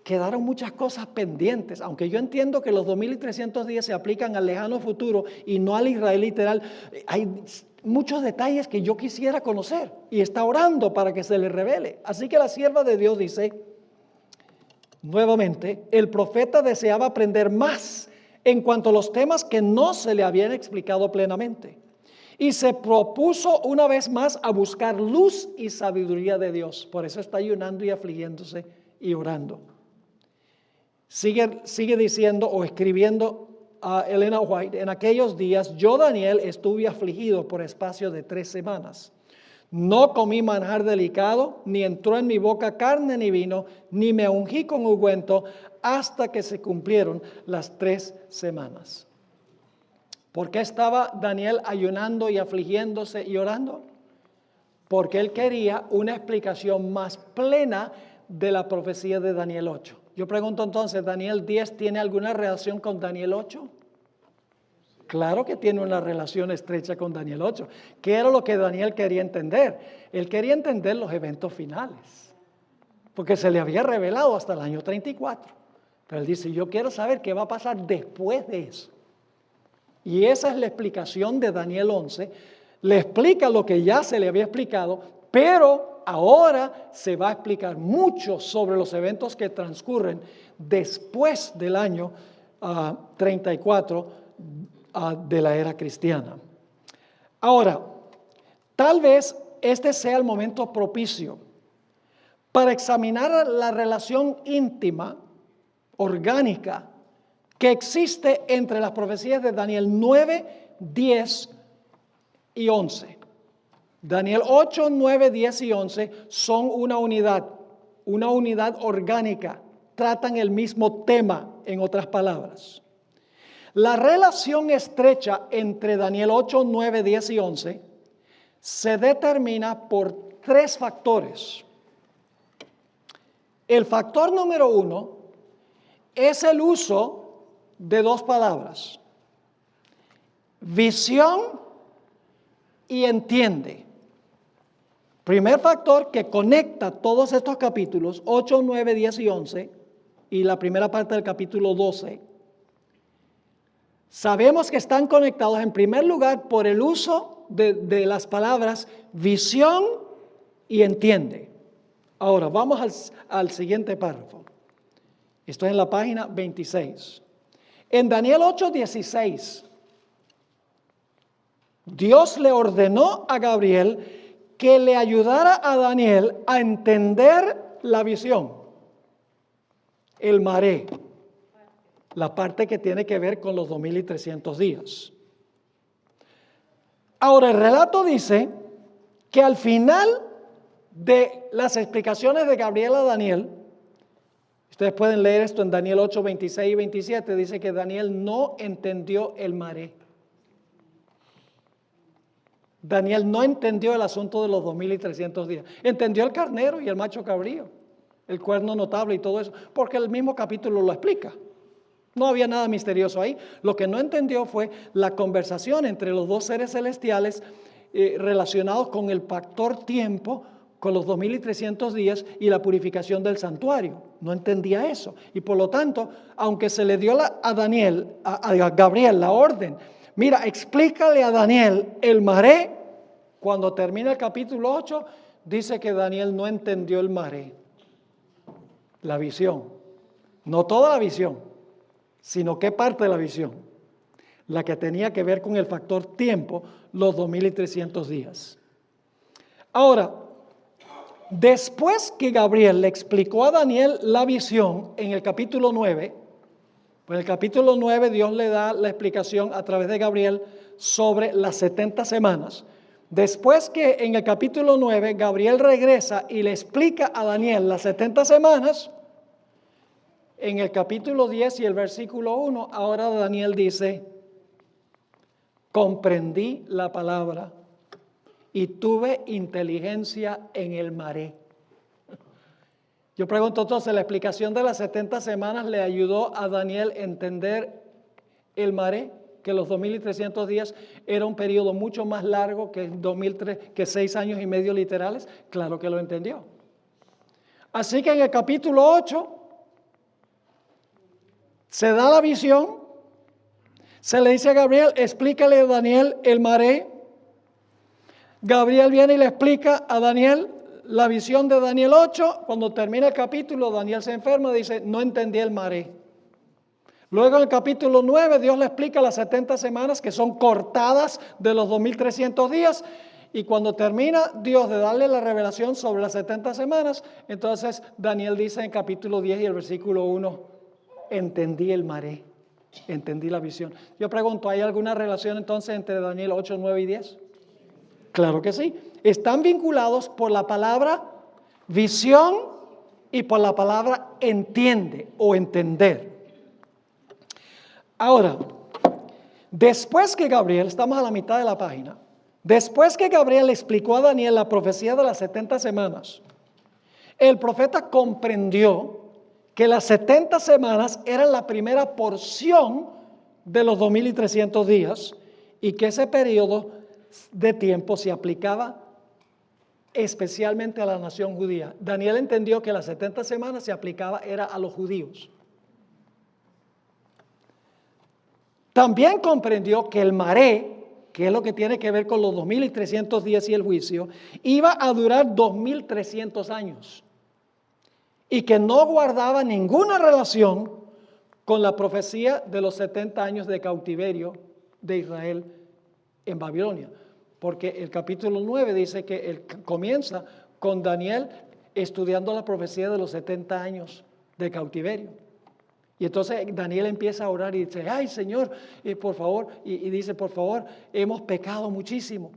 quedaron muchas cosas pendientes, aunque yo entiendo que los 2300 días se aplican al lejano futuro y no al Israel literal. Hay muchos detalles que yo quisiera conocer y está orando para que se le revele. Así que la sierva de Dios dice, nuevamente, el profeta deseaba aprender más en cuanto a los temas que no se le habían explicado plenamente. Y se propuso una vez más a buscar luz y sabiduría de Dios. Por eso está ayunando y afligiéndose y orando. Sigue diciendo o escribiendo a Elena White: en aquellos días yo, Daniel, estuve afligido por espacio de 3 semanas. No comí manjar delicado, ni entró en mi boca carne ni vino, ni me ungí con ungüento hasta que se cumplieron las 3 semanas. ¿Por qué estaba Daniel ayunando y afligiéndose y orando? Porque él quería una explicación más plena de la profecía de Daniel 8. Yo pregunto entonces, ¿Daniel 10 tiene alguna relación con Daniel 8? Claro que tiene una relación estrecha con Daniel 8. ¿Qué era lo que Daniel quería entender? Él quería entender los eventos finales, porque se le había revelado hasta el año 34. Pero él dice, yo quiero saber qué va a pasar después de eso. Y esa es la explicación de Daniel 11. Le explica lo que ya se le había explicado, pero ahora se va a explicar mucho sobre los eventos que transcurren después del año 34 de la era cristiana. Ahora, tal vez este sea el momento propicio para examinar la relación íntima, orgánica, que existe entre las profecías de Daniel 9, 10 y 11. Daniel 8, 9, 10 y 11 son una unidad orgánica, tratan el mismo tema, en otras palabras. La relación estrecha entre Daniel 8, 9, 10 y 11 se determina por 3 factores. El factor número 1 es el uso de 2 palabras: visión y entiende. Primer factor que conecta todos estos capítulos, 8, 9, 10 y 11, y la primera parte del capítulo 12. Sabemos que están conectados en primer lugar por el uso de las palabras visión y entiende. Ahora, vamos al siguiente párrafo. Estoy en la página 26. En Daniel 8:16, Dios le ordenó a Gabriel que le ayudara a Daniel a entender la visión, el maré, la parte que tiene que ver con los 2300 días. Ahora, el relato dice que al final de las explicaciones de Gabriel a Daniel, ustedes pueden leer esto en Daniel 8, 26 y 27, dice que Daniel no entendió el maré. Daniel no entendió el asunto de los 2300 días. Entendió el carnero y el macho cabrío, el cuerno notable y todo eso, porque el mismo capítulo lo explica. No había nada misterioso ahí. Lo que no entendió fue la conversación entre los 2 seres celestiales relacionados con el factor tiempo, con los 2300 días y la purificación del santuario. No entendía eso. Y por lo tanto, aunque se le dio a Gabriel la orden, mira, explícale a Daniel el maré, cuando termina el capítulo 8, dice que Daniel no entendió el maré, la visión. No toda la visión, sino qué parte de la visión. La que tenía que ver con el factor tiempo, los 2300 días. Ahora, después que Gabriel le explicó a Daniel la visión en el capítulo 9, pues en el capítulo 9 Dios le da la explicación a través de Gabriel sobre las 70 semanas. Después que en el capítulo 9 Gabriel regresa y le explica a Daniel las 70 semanas, en el capítulo 10 y el versículo 1, ahora Daniel dice: comprendí la palabra y tuve inteligencia en el maré. Yo pregunto entonces, ¿la explicación de las 70 semanas le ayudó a Daniel a entender el maré? Que los 2300 días era un periodo mucho más largo que 6 años y medio literales. Claro que lo entendió. Así que en el capítulo 8 se da la visión, se le dice a Gabriel: explícale a Daniel el maré. Gabriel viene y le explica a Daniel la visión de Daniel 8. Cuando termina el capítulo, Daniel se enferma y dice: no entendí el maré. Luego en el capítulo 9 Dios le explica las 70 semanas que son cortadas de los 2300 días. Y cuando termina Dios de darle la revelación sobre las 70 semanas, entonces Daniel dice en capítulo 10 y el versículo 1, entendí el maré, entendí la visión. Yo pregunto, ¿hay alguna relación entonces entre Daniel 8, 9 y 10? Claro que sí. Están vinculados por la palabra visión y por la palabra entiende o entender. Ahora, después que Gabriel, estamos a la mitad de la página, después que Gabriel explicó a Daniel la profecía de las 70 semanas, el profeta comprendió que las 70 semanas eran la primera porción de los 2300 días y que ese periodo de tiempo se aplicaba especialmente a la nación judía. Daniel entendió que las 70 semanas se aplicaba era a los judíos. También comprendió que el maré, que es lo que tiene que ver con los 2300 días y el juicio, iba a durar 2300 años y que no guardaba ninguna relación con la profecía de los 70 años de cautiverio de Israel en Babilonia. Porque el capítulo 9 dice que comienza con Daniel estudiando la profecía de los 70 años de cautiverio. Y entonces Daniel empieza a orar y dice, ay Señor, por favor, y dice, por favor, hemos pecado muchísimo.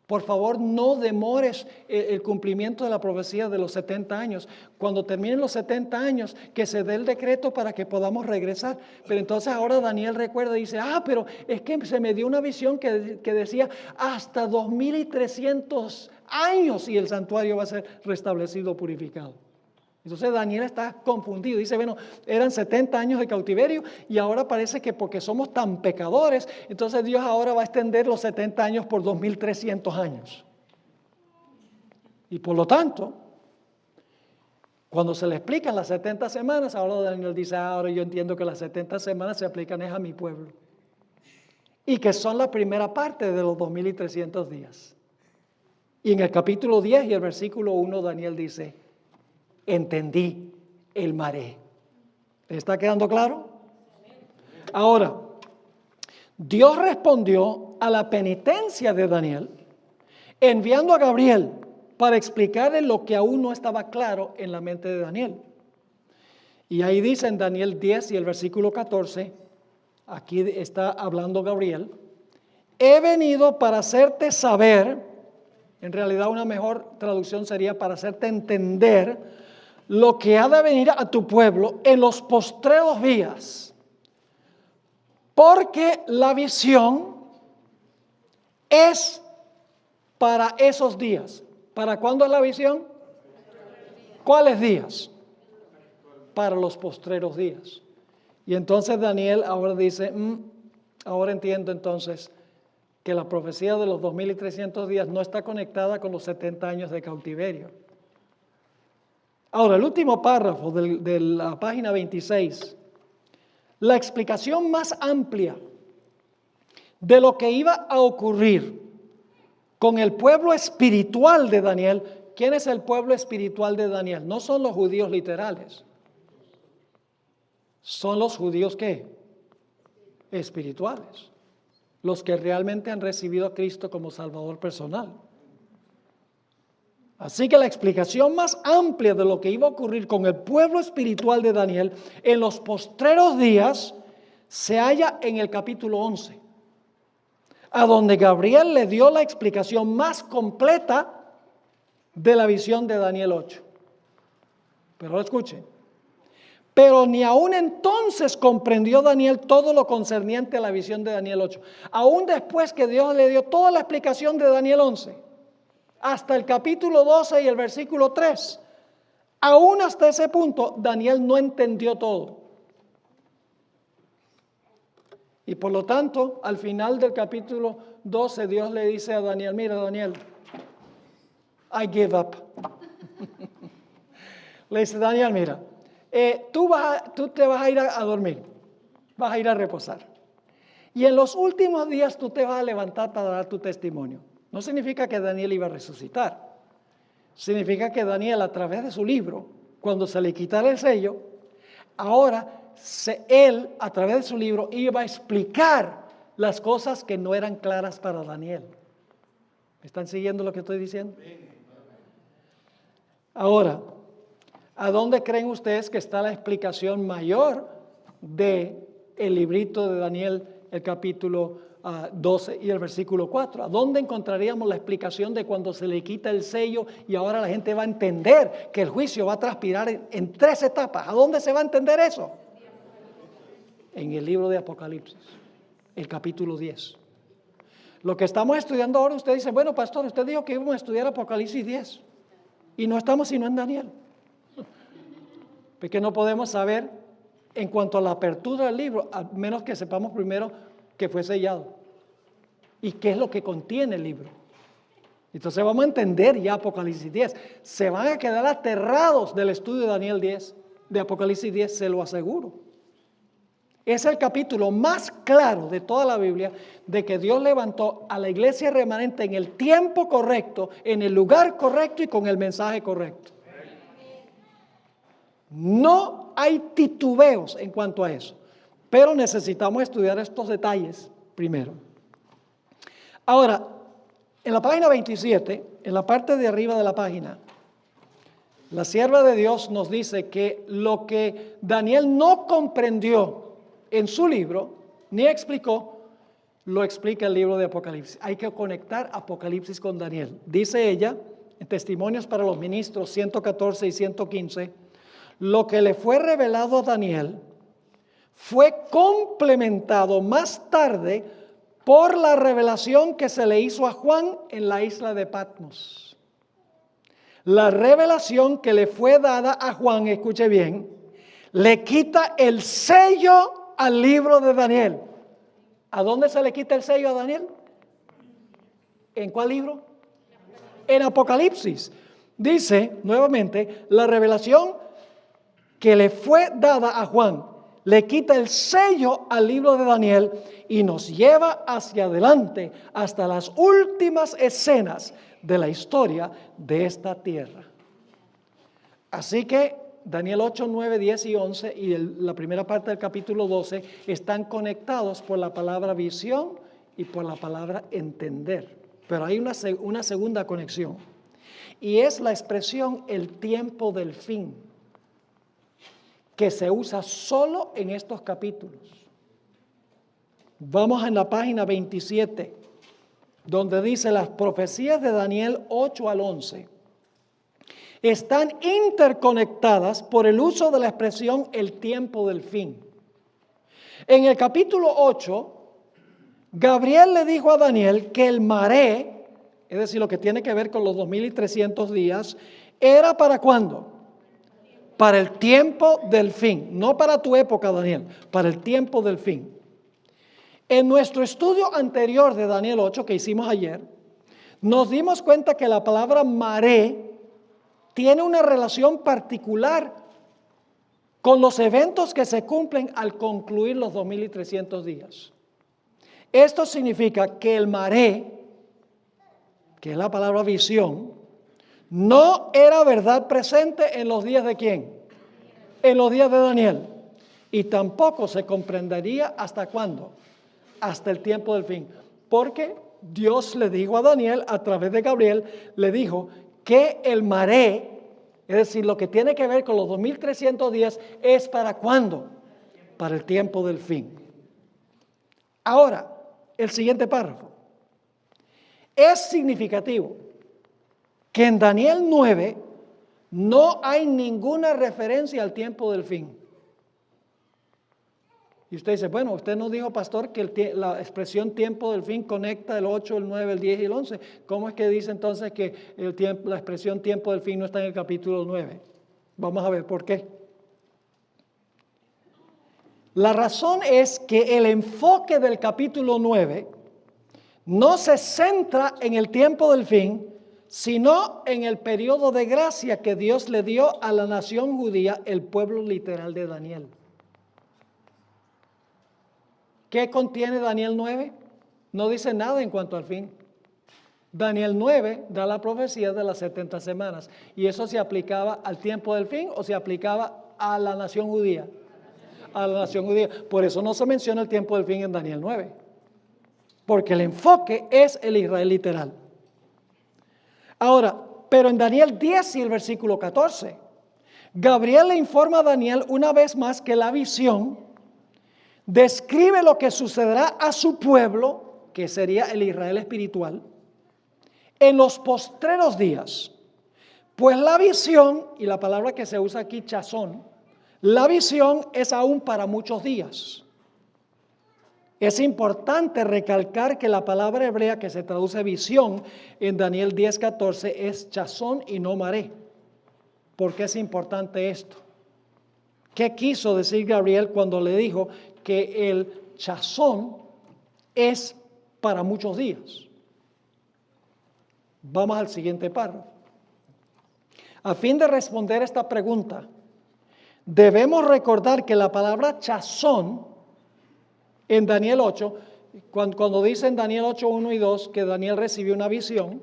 Por favor, no demores el cumplimiento de la profecía de los 70 años. Cuando terminen los 70 años, que se dé el decreto para que podamos regresar. Pero entonces ahora Daniel recuerda y dice, pero es que se me dio una visión que decía hasta 2300 años y el santuario va a ser restablecido, purificado. Entonces Daniel está confundido, dice, bueno, eran 70 años de cautiverio y ahora parece que porque somos tan pecadores, entonces Dios ahora va a extender los 70 años por 2300 años. Y por lo tanto, cuando se le explican las 70 semanas, ahora Daniel dice, ahora yo entiendo que las 70 semanas se aplican es a mi pueblo. Y que son la primera parte de los 2300 días. Y en el capítulo 10 y el versículo 1 Daniel dice, entendí el maré. ¿Está quedando claro? Ahora, Dios respondió a la penitencia de Daniel enviando a Gabriel para explicarle lo que aún no estaba claro en la mente de Daniel. Y ahí dice en Daniel 10 y el versículo 14, aquí está hablando Gabriel, he venido para hacerte saber, en realidad una mejor traducción sería para hacerte entender lo que ha de venir a tu pueblo en los postreros días, porque la visión es para esos días. ¿Para cuándo es la visión? ¿Cuáles días? Para los postreros días. Y entonces Daniel ahora dice, ahora entiendo entonces que la profecía de los 2300 días no está conectada con los 70 años de cautiverio. Ahora, el último párrafo de la página 26, la explicación más amplia de lo que iba a ocurrir con el pueblo espiritual de Daniel. ¿Quién es el pueblo espiritual de Daniel? No son los judíos literales. Son los judíos ¿qué? Espirituales. Los que realmente han recibido a Cristo como Salvador personal. Así que la explicación más amplia de lo que iba a ocurrir con el pueblo espiritual de Daniel en los postreros días se halla en el capítulo 11, a donde Gabriel le dio la explicación más completa de la visión de Daniel 8. Pero escuchen, pero ni aún entonces comprendió Daniel todo lo concerniente a la visión de Daniel 8. Aún después que Dios le dio toda la explicación de Daniel 11, hasta el capítulo 12 y el versículo 3. Aún hasta ese punto, Daniel no entendió todo. Y por lo tanto, al final del capítulo 12, Dios le dice a Daniel, mira Daniel, I give up. Le dice, Daniel, mira, tú te vas a ir a dormir, vas a ir a reposar. Y en los últimos días tú te vas a levantar para dar tu testimonio. No significa que Daniel iba a resucitar. Significa que Daniel, a través de su libro, cuando se le quitara el sello, ahora él, a través de su libro, iba a explicar las cosas que no eran claras para Daniel. ¿Me están siguiendo lo que estoy diciendo? Ahora, ¿a dónde creen ustedes que está la explicación mayor de el librito de Daniel, el capítulo 12 y el versículo 4? ¿A dónde encontraríamos la explicación de cuando se le quita el sello y ahora la gente va a entender que el juicio va a transpirar en 3 etapas? ¿A dónde se va a entender eso? En el libro de Apocalipsis, el capítulo 10. Lo que estamos estudiando ahora, usted dice, bueno, pastor, usted dijo que íbamos a estudiar Apocalipsis 10 y no estamos sino en Daniel. Porque no podemos saber en cuanto a la apertura del libro, a menos que sepamos primero que fue sellado y qué es lo que contiene el libro. Entonces vamos a entender ya Apocalipsis 10. Se van a quedar aterrados del estudio de Daniel 10, de Apocalipsis 10, se lo aseguro. Es el capítulo más claro de toda la Biblia de que Dios levantó a la iglesia remanente en el tiempo correcto, en el lugar correcto y con el mensaje correcto. No hay titubeos en cuanto a eso, pero necesitamos estudiar estos detalles primero. Ahora, en la página 27, en la parte de arriba de la página, la sierva de Dios nos dice que lo que Daniel no comprendió en su libro, ni explicó, lo explica el libro de Apocalipsis. Hay que conectar Apocalipsis con Daniel. Dice ella, en Testimonios para los Ministros 114 y 115, lo que le fue revelado a Daniel fue complementado más tarde por la revelación que se le hizo a Juan en la isla de Patmos. La revelación que le fue dada a Juan, escuche bien, le quita el sello al libro de Daniel. ¿A dónde se le quita el sello a Daniel? ¿En cuál libro? En Apocalipsis. Dice nuevamente, la revelación que le fue dada a Juan le quita el sello al libro de Daniel y nos lleva hacia adelante hasta las últimas escenas de la historia de esta tierra. Así que Daniel 8, 9, 10 y 11 y la primera parte del capítulo 12 están conectados por la palabra visión y por la palabra entender. Pero hay una segunda conexión y es la expresión el tiempo del fin, que se usa solo en estos capítulos. Vamos en la página 27, donde dice las profecías de Daniel 8 al 11. Están interconectadas por el uso de la expresión el tiempo del fin. En el capítulo 8, Gabriel le dijo a Daniel que el maré, es decir, lo que tiene que ver con los 2300 días, era para ¿cuándo? Para el tiempo del fin, no para tu época, Daniel, para el tiempo del fin. En nuestro estudio anterior de Daniel 8 que hicimos ayer, nos dimos cuenta que la palabra maré tiene una relación particular con los eventos que se cumplen al concluir los 2300 días. Esto significa que el maré, que es la palabra visión, no era verdad presente en los días de ¿quién? En los días de Daniel. Y tampoco se comprendería hasta cuándo, hasta el tiempo del fin. Porque Dios le dijo a Daniel, a través de Gabriel, le dijo que el maré, es decir, lo que tiene que ver con los 2300 días, es para ¿cuándo? Para el tiempo del fin. Ahora, el siguiente párrafo. Es significativo que en Daniel 9 no hay ninguna referencia al tiempo del fin. Y usted dice, bueno, usted no dijo, pastor, que la expresión tiempo del fin conecta el 8, el 9, el 10 y el 11. ¿Cómo es que dice entonces que la expresión tiempo del fin no está en el capítulo 9? Vamos a ver por qué. La razón es que el enfoque del capítulo 9 no se centra en el tiempo del fin, sino en el periodo de gracia que Dios le dio a la nación judía, el pueblo literal de Daniel. ¿Qué contiene Daniel 9? No dice nada en cuanto al fin. Daniel 9 da la profecía de las 70 semanas. ¿Y eso se aplicaba al tiempo del fin o se aplicaba a la nación judía? a la nación judía. Por eso no se menciona el tiempo del fin en Daniel 9. Porque el enfoque es el Israel literal. Ahora, pero en Daniel 10 y el versículo 14, Gabriel le informa a Daniel una vez más que la visión describe lo que sucederá a su pueblo, que sería el Israel espiritual, en los postreros días. Pues la visión, y la palabra que se usa aquí, chazón, la visión es aún para muchos días. Es importante recalcar que la palabra hebrea que se traduce visión en Daniel 10:14 es chazón y no maré. ¿Por qué es importante esto? ¿Qué quiso decir Gabriel cuando le dijo que el chazón es para muchos días? Vamos al siguiente párrafo. A fin de responder esta pregunta, debemos recordar que la palabra chazón en Daniel 8, cuando dice en Daniel 8, 1 y 2 que Daniel recibió una visión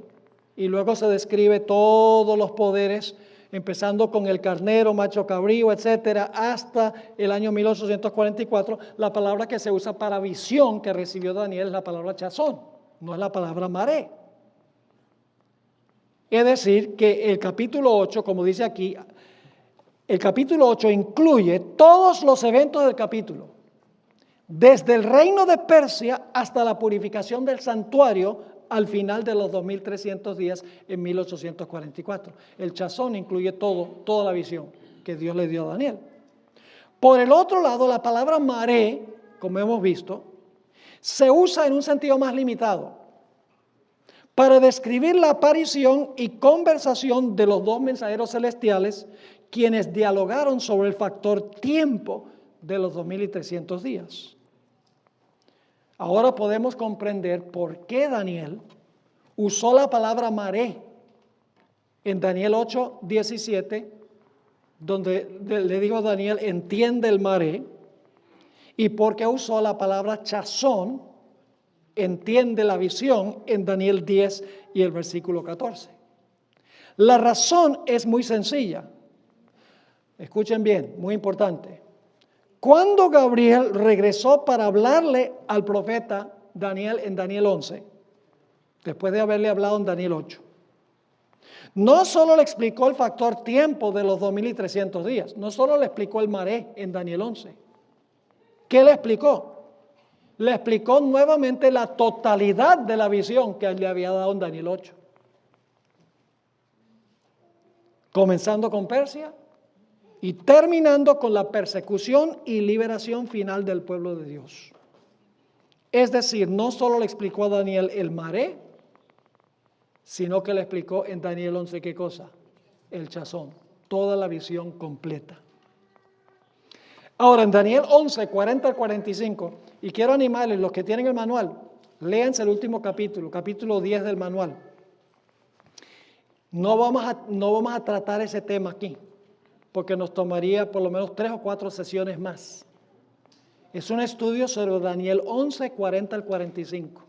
y luego se describe todos los poderes, empezando con el carnero, macho cabrío, etcétera, hasta el año 1844, la palabra que se usa para visión que recibió Daniel es la palabra chazón, no es la palabra maré. Es decir, que el capítulo 8, como dice aquí, el capítulo 8 incluye todos los eventos del capítulo, desde el reino de Persia hasta la purificación del santuario al final de los 2300 días en 1844. El chazón incluye toda la visión que Dios le dio a Daniel. Por el otro lado, la palabra maré, como hemos visto, se usa en un sentido más limitado para describir la aparición y conversación de los dos mensajeros celestiales, quienes dialogaron sobre el factor tiempo de los 2300 días. Ahora podemos comprender por qué Daniel usó la palabra maré en Daniel 8:17, donde le dijo a Daniel, entiende el maré, y por qué usó la palabra chazón, entiende la visión, en Daniel 10 y el versículo 14. La razón es muy sencilla. Escuchen bien, muy importante. Cuando Gabriel regresó para hablarle al profeta Daniel en Daniel 11, después de haberle hablado en Daniel 8, no solo le explicó el factor tiempo de los 2300 días, no solo le explicó el maré en Daniel 11. ¿Qué le explicó? Le explicó nuevamente la totalidad de la visión que le había dado en Daniel 8. Comenzando con Persia y terminando con la persecución y liberación final del pueblo de Dios. Es decir, no solo le explicó a Daniel el maré, sino que le explicó en Daniel 11, ¿qué cosa? El chazón, toda la visión completa. Ahora, en Daniel 11, 40 al 45, y quiero animarles, los que tienen el manual, léanse el último capítulo 10 del manual. No vamos a tratar ese tema aquí, porque nos tomaría por lo menos 3 o 4 sesiones más. Es un estudio sobre Daniel 11, 40 al 45.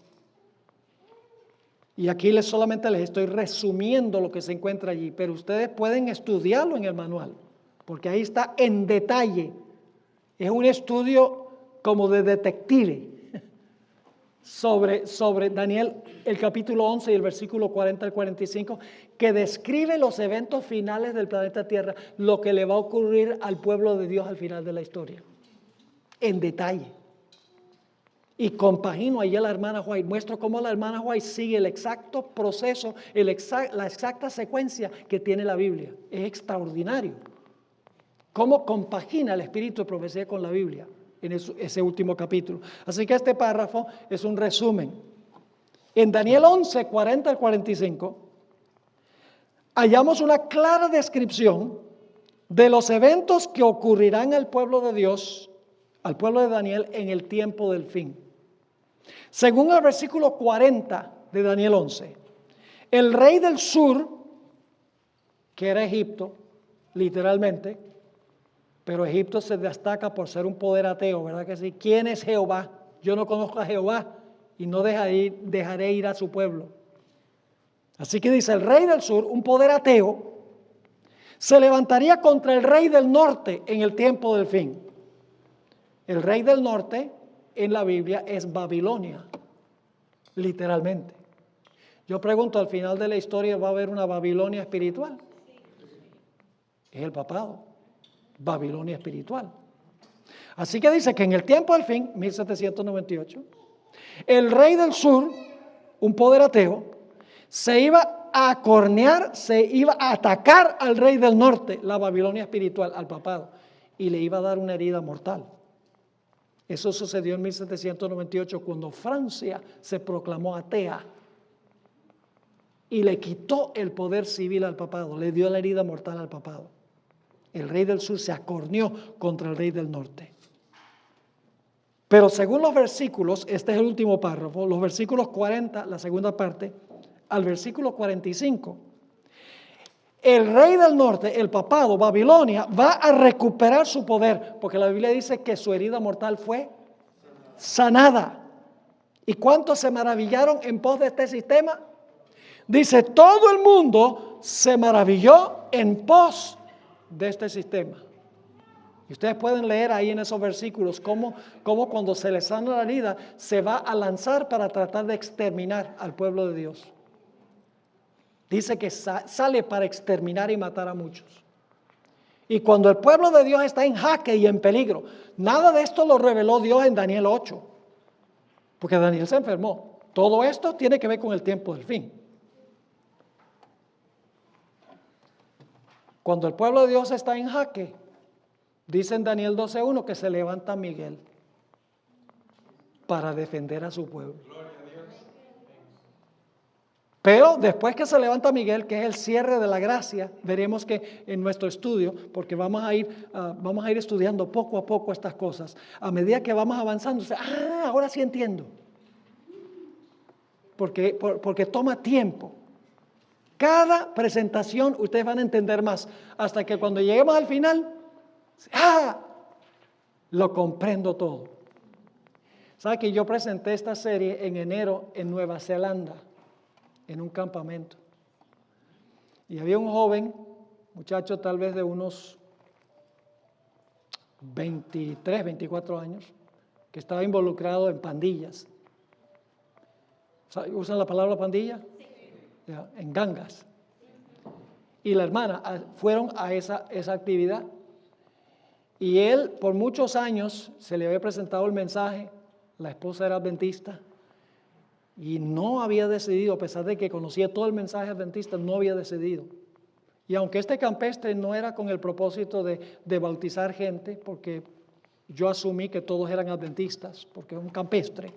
Y aquí solamente les estoy resumiendo lo que se encuentra allí, pero ustedes pueden estudiarlo en el manual, porque ahí está en detalle. Es un estudio como de detective sobre Daniel, el capítulo 11 y el versículo 40 al 45, que describe los eventos finales del planeta Tierra, lo que le va a ocurrir al pueblo de Dios al final de la historia, en detalle. Y compagino ahí a la hermana White, muestro cómo la hermana White sigue el exacto proceso, la exacta secuencia que tiene la Biblia. Es extraordinario. Cómo compagina el espíritu de profecía con la Biblia en ese último capítulo. Así que este párrafo es un resumen. En Daniel 11, 40 al 45, hallamos una clara descripción de los eventos que ocurrirán al pueblo de Dios, al pueblo de Daniel, en el tiempo del fin. Según el versículo 40 de Daniel 11, el rey del sur, que era Egipto, literalmente, pero Egipto se destaca por ser un poder ateo, ¿verdad que sí? ¿Quién es Jehová? Yo no conozco a Jehová y no dejaré ir a su pueblo. Así que dice, el rey del sur, un poder ateo, se levantaría contra el rey del norte en el tiempo del fin. El rey del norte en la Biblia es Babilonia, literalmente. Yo pregunto, al final de la historia, ¿va a haber una Babilonia espiritual? Es el papado, Babilonia espiritual. Así que dice que en el tiempo del fin, 1798, el rey del sur, un poder ateo, se iba a acornear, se iba a atacar al rey del norte, la Babilonia espiritual, al papado, y le iba a dar una herida mortal. Eso sucedió en 1798 cuando Francia se proclamó atea y le quitó el poder civil al papado, le dio la herida mortal al papado. El rey del sur se acorneó contra el rey del norte. Pero según los versículos, este es el último párrafo, los versículos 40, la segunda parte, al versículo 45, el rey del norte, el papado, Babilonia, va a recuperar su poder, porque la Biblia dice que su herida mortal fue sanada. ¿Y cuántos se maravillaron en pos de este sistema? Dice, todo el mundo se maravilló en pos de este sistema. Y ustedes pueden leer ahí en esos versículos cómo cuando se les sana la herida se va a lanzar para tratar de exterminar al pueblo de Dios. Dice que sale para exterminar y matar a muchos. Y cuando el pueblo de Dios está en jaque y en peligro, nada de esto lo reveló Dios en Daniel 8, porque Daniel se enfermó. Todo esto tiene que ver con el tiempo del fin. Cuando el pueblo de Dios está en jaque, dice en Daniel 12:1 que se levanta Miguel para defender a su pueblo. Pero después que se levanta Miguel, que es el cierre de la gracia, veremos que en nuestro estudio, porque vamos a ir estudiando poco a poco estas cosas, a medida que vamos avanzando, ahora sí entiendo. Porque toma tiempo. Cada presentación ustedes van a entender más, hasta que cuando lleguemos al final, lo comprendo todo. ¿Sabe que yo presenté esta serie en enero en Nueva Zelanda, en un campamento? Y había un joven, muchacho tal vez de unos 23, 24 años, que estaba involucrado en pandillas. ¿Usan la palabra pandilla? Ya, en gangas. Y la hermana fueron a esa actividad. Y él, por muchos años, se le había presentado el mensaje. La esposa era adventista. Y no había decidido, a pesar de que conocía todo el mensaje adventista, no había decidido. Y aunque este campestre no era con el propósito de bautizar gente, porque yo asumí que todos eran adventistas, porque es un campestre.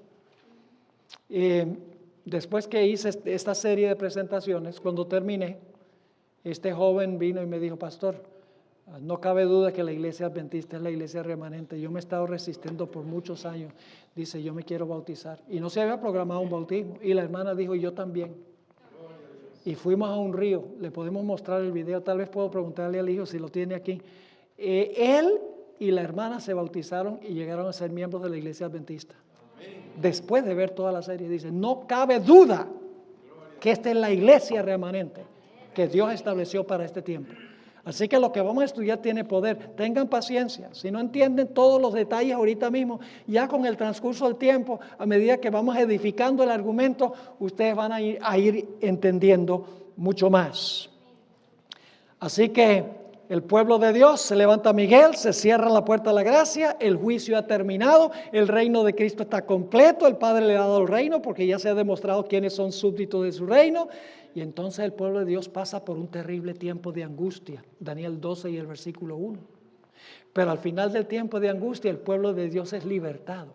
Después que hice esta serie de presentaciones, cuando terminé, este joven vino y me dijo, pastor, no cabe duda que la iglesia adventista es la iglesia remanente. Yo me he estado resistiendo por muchos años. Dice, yo me quiero bautizar. Y no se había programado un bautismo. Y la hermana dijo, yo también. Y fuimos a un río. Le podemos mostrar el video. Tal vez puedo preguntarle al hijo si lo tiene aquí. Él y la hermana se bautizaron y llegaron a ser miembros de la iglesia adventista. Después de ver toda la serie, dice, no cabe duda que esta es la iglesia remanente que Dios estableció para este tiempo. Así que lo que vamos a estudiar tiene poder. Tengan paciencia. Si no entienden todos los detalles ahorita mismo, ya con el transcurso del tiempo, a medida que vamos edificando el argumento, ustedes van a ir entendiendo mucho más. Así que el pueblo de Dios, se levanta Miguel, se cierra la puerta de la gracia, el juicio ha terminado, el reino de Cristo está completo, el Padre le ha dado el reino porque ya se ha demostrado quiénes son súbditos de su reino. Y entonces el pueblo de Dios pasa por un terrible tiempo de angustia. Daniel 12 y el versículo 1. Pero al final del tiempo de angustia, el pueblo de Dios es libertado.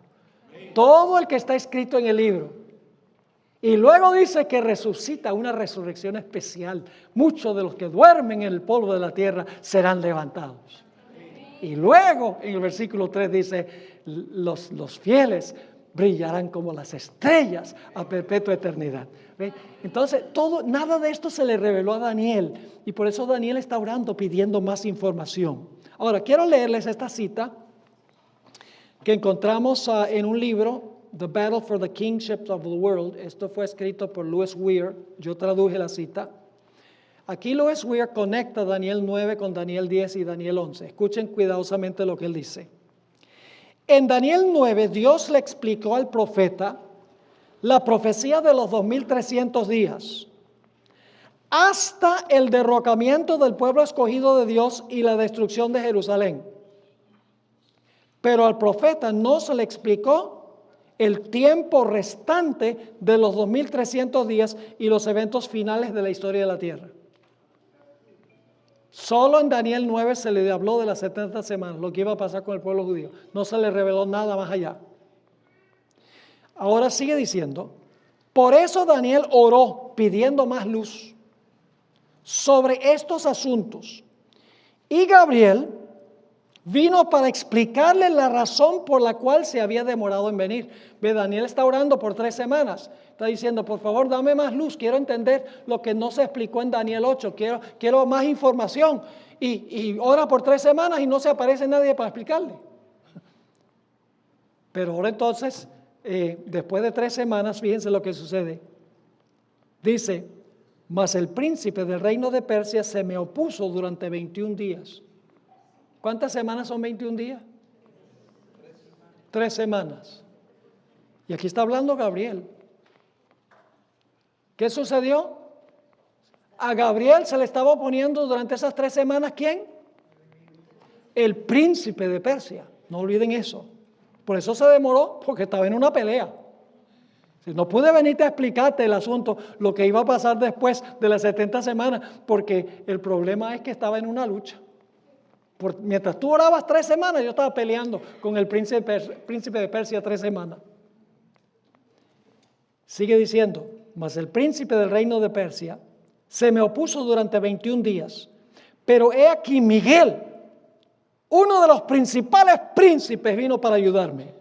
Todo el que está escrito en el libro. Y luego dice que resucita una resurrección especial. Muchos de los que duermen en el polvo de la tierra serán levantados. Y luego en el versículo 3 dice, los fieles brillarán como las estrellas a perpetua eternidad. ¿Ve? Entonces, nada de esto se le reveló a Daniel. Y por eso Daniel está orando pidiendo más información. Ahora, quiero leerles esta cita que encontramos en un libro, The Battle for the Kingship of the World. Esto fue escrito por Louis Weir. Yo traduje la cita. Aquí Louis Weir conecta Daniel 9 con Daniel 10 y Daniel 11. Escuchen cuidadosamente lo que él dice. En Daniel 9, Dios le explicó al profeta la profecía de los 2300 días, hasta el derrocamiento del pueblo escogido de Dios y la destrucción de Jerusalén. Pero al profeta no se le explicó el tiempo restante de los 2300 días y los eventos finales de la historia de la tierra. Solo en Daniel 9 se le habló de las 70 semanas, lo que iba a pasar con el pueblo judío. No se le reveló nada más allá. Ahora sigue diciendo, por eso Daniel oró pidiendo más luz sobre estos asuntos. Y Gabriel vino para explicarle la razón por la cual se había demorado en venir. Ve, Daniel está orando por 3 semanas. Está diciendo, por favor, dame más luz. Quiero entender lo que no se explicó en Daniel 8. Quiero más información. Y ora por 3 semanas y no se aparece nadie para explicarle. Pero ahora entonces, después de 3 semanas, fíjense lo que sucede. Dice, mas el príncipe del reino de Persia se me opuso durante 21 días. ¿Cuántas semanas son 21 días? 3 semanas. Y aquí está hablando Gabriel. ¿Qué sucedió? A Gabriel se le estaba oponiendo durante esas 3 semanas, ¿quién? El príncipe de Persia. No olviden eso. Por eso se demoró, porque estaba en una pelea. No pude venirte a explicarte el asunto, lo que iba a pasar después de las 70 semanas, porque el problema es que estaba en una lucha. Mientras tú orabas 3 semanas, yo estaba peleando con el príncipe de Persia 3 semanas. Sigue diciendo, mas el príncipe del reino de Persia se me opuso durante 21 días. Pero he aquí Miguel, uno de los principales príncipes, vino para ayudarme.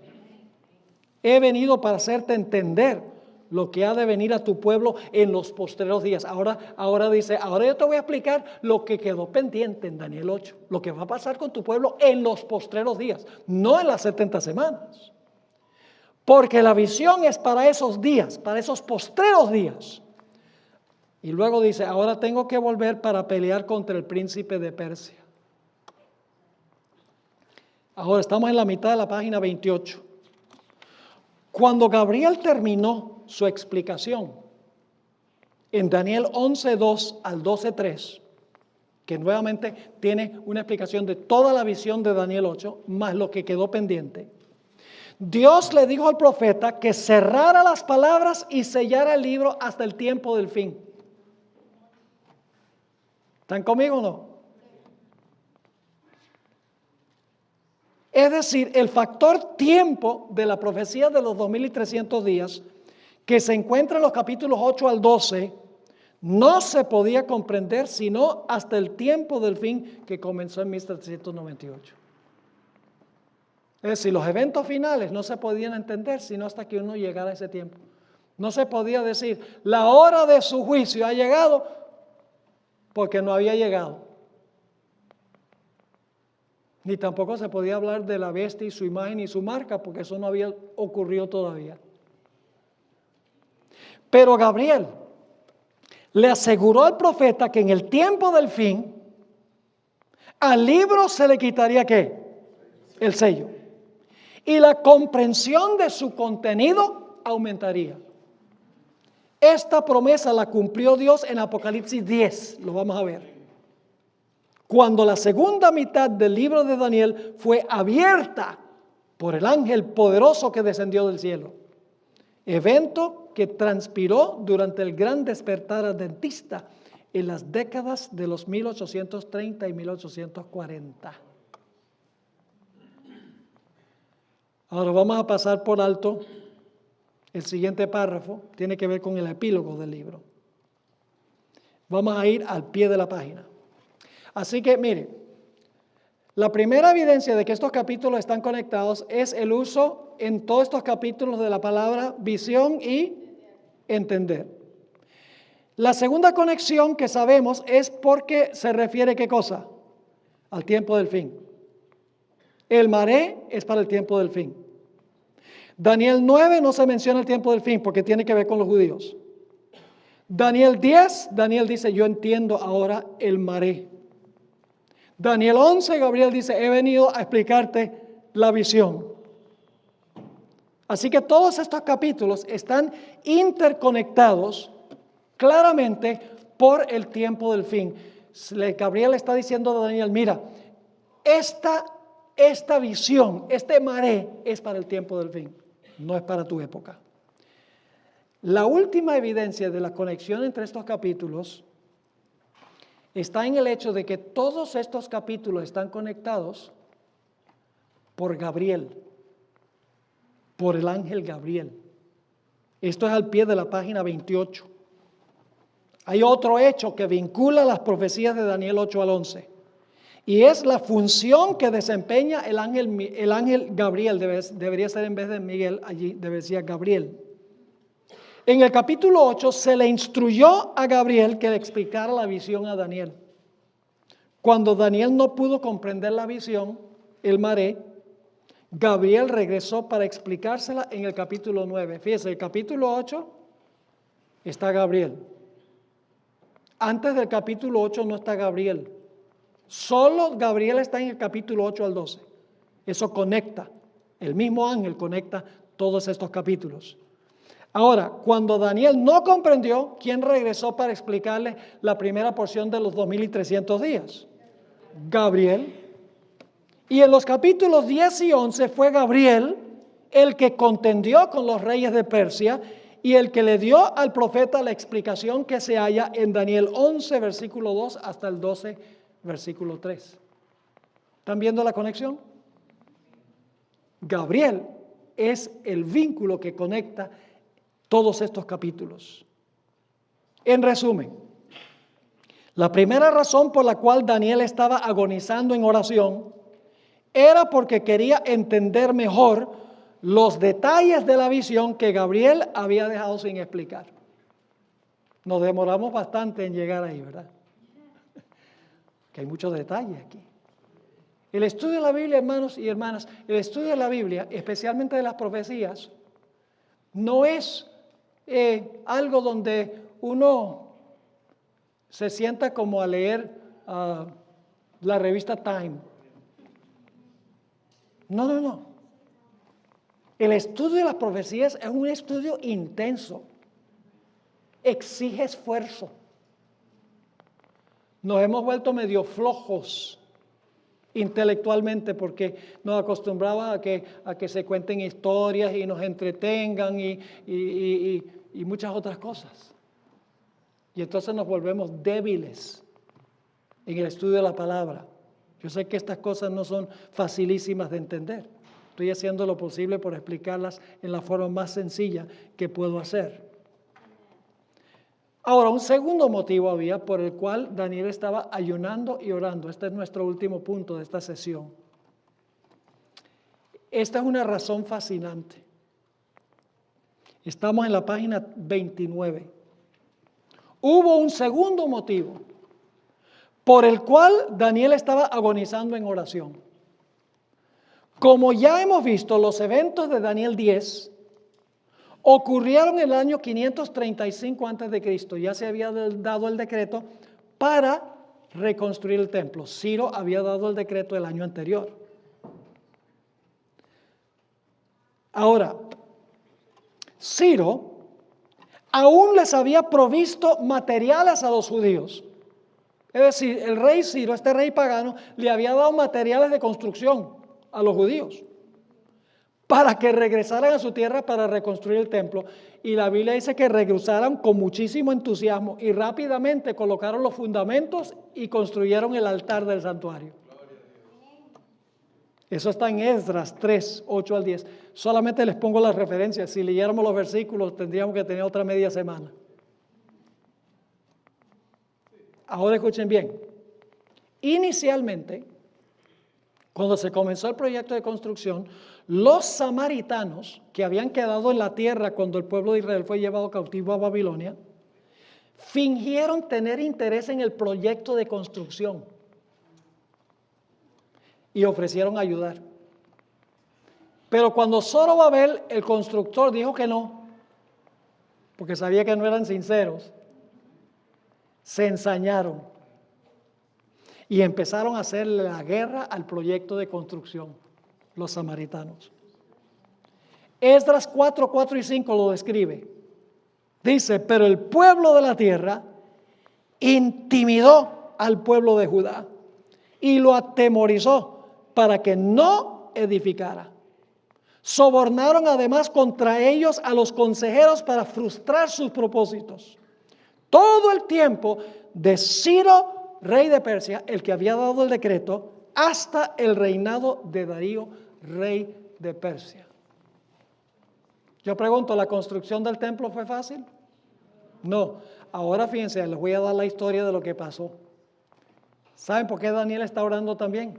He venido para hacerte entender lo que ha de venir a tu pueblo en los postreros días. Ahora dice, ahora yo te voy a explicar lo que quedó pendiente en Daniel 8, lo que va a pasar con tu pueblo en los postreros días, no en las 70 semanas. Porque la visión es para esos días, para esos postreros días. Y luego dice, ahora tengo que volver para pelear contra el príncipe de Persia. Ahora estamos en la mitad de la página 28. Cuando Gabriel terminó su explicación en Daniel 11:2 al 12:3, que nuevamente tiene una explicación de toda la visión de Daniel 8, más lo que quedó pendiente, Dios le dijo al profeta que cerrara las palabras y sellara el libro hasta el tiempo del fin. ¿Están conmigo o no? Es decir, el factor tiempo de la profecía de los 2300 días, que se encuentra en los capítulos 8 al 12, no se podía comprender sino hasta el tiempo del fin que comenzó en 1798. Es decir, los eventos finales no se podían entender sino hasta que uno llegara a ese tiempo. No se podía decir, la hora de su juicio ha llegado, porque no había llegado. Ni tampoco se podía hablar de la bestia y su imagen y su marca, porque eso no había ocurrido todavía. Pero Gabriel le aseguró al profeta que en el tiempo del fin, al libro se le quitaría ¿qué? El sello. Y la comprensión de su contenido aumentaría. Esta promesa la cumplió Dios en Apocalipsis 10, lo vamos a ver. Cuando la segunda mitad del libro de Daniel fue abierta por el ángel poderoso que descendió del cielo. Evento que transpiró durante el gran despertar adventista en las décadas de los 1830 y 1840. Ahora vamos a pasar por alto el siguiente párrafo, tiene que ver con el epílogo del libro. Vamos a ir al pie de la página. Así que, mire, la primera evidencia de que estos capítulos están conectados es el uso en todos estos capítulos de la palabra visión y entender. La segunda conexión que sabemos es porque se refiere ¿qué cosa? Al tiempo del fin. El maré es para el tiempo del fin. Daniel 9 no se menciona el tiempo del fin porque tiene que ver con los judíos. Daniel 10, Daniel dice, yo entiendo ahora el maré. Daniel 11, Gabriel dice, he venido a explicarte la visión. Así que todos estos capítulos están interconectados claramente por el tiempo del fin. Gabriel está diciendo a Daniel, mira, esta visión, este maré es para el tiempo del fin, no es para tu época. La última evidencia de la conexión entre estos capítulos está en el hecho de que todos estos capítulos están conectados por Gabriel, por el ángel Gabriel. Esto es al pie de la página 28. Hay otro hecho que vincula las profecías de Daniel 8 al 11. Y es la función que desempeña el ángel Gabriel. Debería ser en vez de Miguel, allí debería ser Gabriel. En el capítulo 8 se le instruyó a Gabriel que le explicara la visión a Daniel. Cuando Daniel no pudo comprender la visión, el maré, Gabriel regresó para explicársela en el capítulo 9. Fíjese, el capítulo 8 está Gabriel. Antes del capítulo 8 no está Gabriel. Solo Gabriel está en el capítulo 8 al 12. Eso conecta. El mismo ángel conecta todos estos capítulos. Ahora, cuando Daniel no comprendió, ¿quién regresó para explicarle la primera porción de los 2300 días? Gabriel. Y en los capítulos 10 y 11 fue Gabriel el que contendió con los reyes de Persia y el que le dio al profeta la explicación que se halla en Daniel 11, versículo 2 hasta el 12, versículo 3. ¿Están viendo la conexión? Gabriel es el vínculo que conecta todos estos capítulos. En resumen, la primera razón por la cual Daniel estaba agonizando en oración era porque quería entender mejor los detalles de la visión que Gabriel había dejado sin explicar. Nos demoramos bastante en llegar ahí, ¿verdad? Que hay muchos detalles aquí. El estudio de la Biblia, hermanos y hermanas, el estudio de la Biblia, especialmente de las profecías, no es algo donde uno se sienta como a leer la revista Time. No. El estudio de las profecías es un estudio intenso. Exige esfuerzo. Nos hemos vuelto medio flojos intelectualmente porque nos acostumbramos a que se cuenten historias y nos entretengan y muchas otras cosas. Y entonces nos volvemos débiles en el estudio de la palabra. Yo sé que estas cosas no son facilísimas de entender. Estoy haciendo lo posible por explicarlas en la forma más sencilla que puedo hacer. Ahora, un segundo motivo había por el cual Daniel estaba ayunando y orando. Este es nuestro último punto de esta sesión. Esta es una razón fascinante. Estamos en la página 29. Hubo un segundo motivo por el cual Daniel estaba agonizando en oración. Como ya hemos visto, los eventos de Daniel 10 ocurrieron en el año 535 a.C. Ya se había dado el decreto para reconstruir el templo. Ciro había dado el decreto el año anterior. Ahora, Ciro aún les había provisto materiales a los judíos. Es decir, el rey Ciro, este rey pagano, le había dado materiales de construcción a los judíos para que regresaran a su tierra para reconstruir el templo. Y la Biblia dice que regresaron con muchísimo entusiasmo y rápidamente colocaron los fundamentos y construyeron el altar del santuario. Eso está en Esdras 3, 8 al 10. Solamente les pongo las referencias. Si leyéramos los versículos tendríamos que tener otra media semana. Ahora escuchen bien. Inicialmente, cuando se comenzó el proyecto de construcción, los samaritanos que habían quedado en la tierra cuando el pueblo de Israel fue llevado cautivo a Babilonia, fingieron tener interés en el proyecto de construcción y ofrecieron ayudar. Pero cuando Zorobabel, el constructor, dijo que no, porque sabía que no eran sinceros, se ensañaron y empezaron a hacerle la guerra al proyecto de construcción, los samaritanos. Esdras 4, 4 y 5 lo describe. Dice, pero el pueblo de la tierra intimidó al pueblo de Judá y lo atemorizó para que no edificara. Sobornaron además contra ellos a los consejeros para frustrar sus propósitos. Todo el tiempo de Ciro, rey de Persia, el que había dado el decreto, hasta el reinado de Darío, rey de Persia. Yo pregunto, ¿la construcción del templo fue fácil? No. Ahora fíjense, les voy a dar la historia de lo que pasó. ¿Saben por qué Daniel está orando también?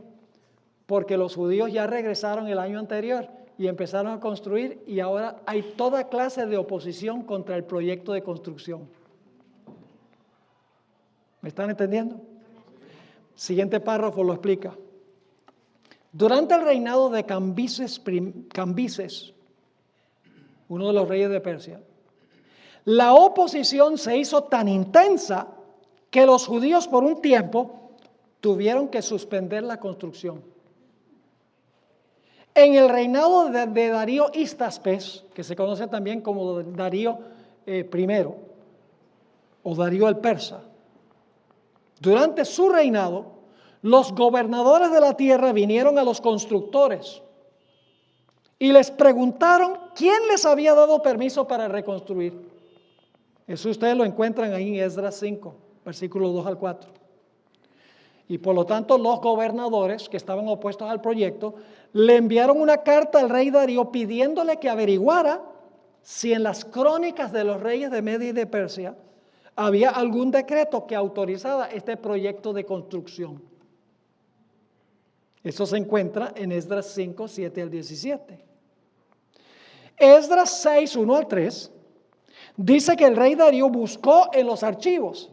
Porque los judíos ya regresaron el año anterior y empezaron a construir, y ahora hay toda clase de oposición contra el proyecto de construcción. ¿Me están entendiendo? Siguiente párrafo lo explica. Durante el reinado de Cambises, uno de los reyes de Persia, la oposición se hizo tan intensa que los judíos por un tiempo tuvieron que suspender la construcción. En el reinado de Darío Histaspes, que se conoce también como Darío I o Darío el Persa, durante su reinado, los gobernadores de la tierra vinieron a los constructores y les preguntaron quién les había dado permiso para reconstruir. Eso ustedes lo encuentran ahí en Esdras 5, versículos 2 al 4. Y por lo tanto los gobernadores que estaban opuestos al proyecto le enviaron una carta al rey Darío pidiéndole que averiguara si en las crónicas de los reyes de Media y de Persia había algún decreto que autorizaba este proyecto de construcción. Eso se encuentra en Esdras 5, 7 al 17. Esdras 6, 1 al 3 dice que el rey Darío buscó en los archivos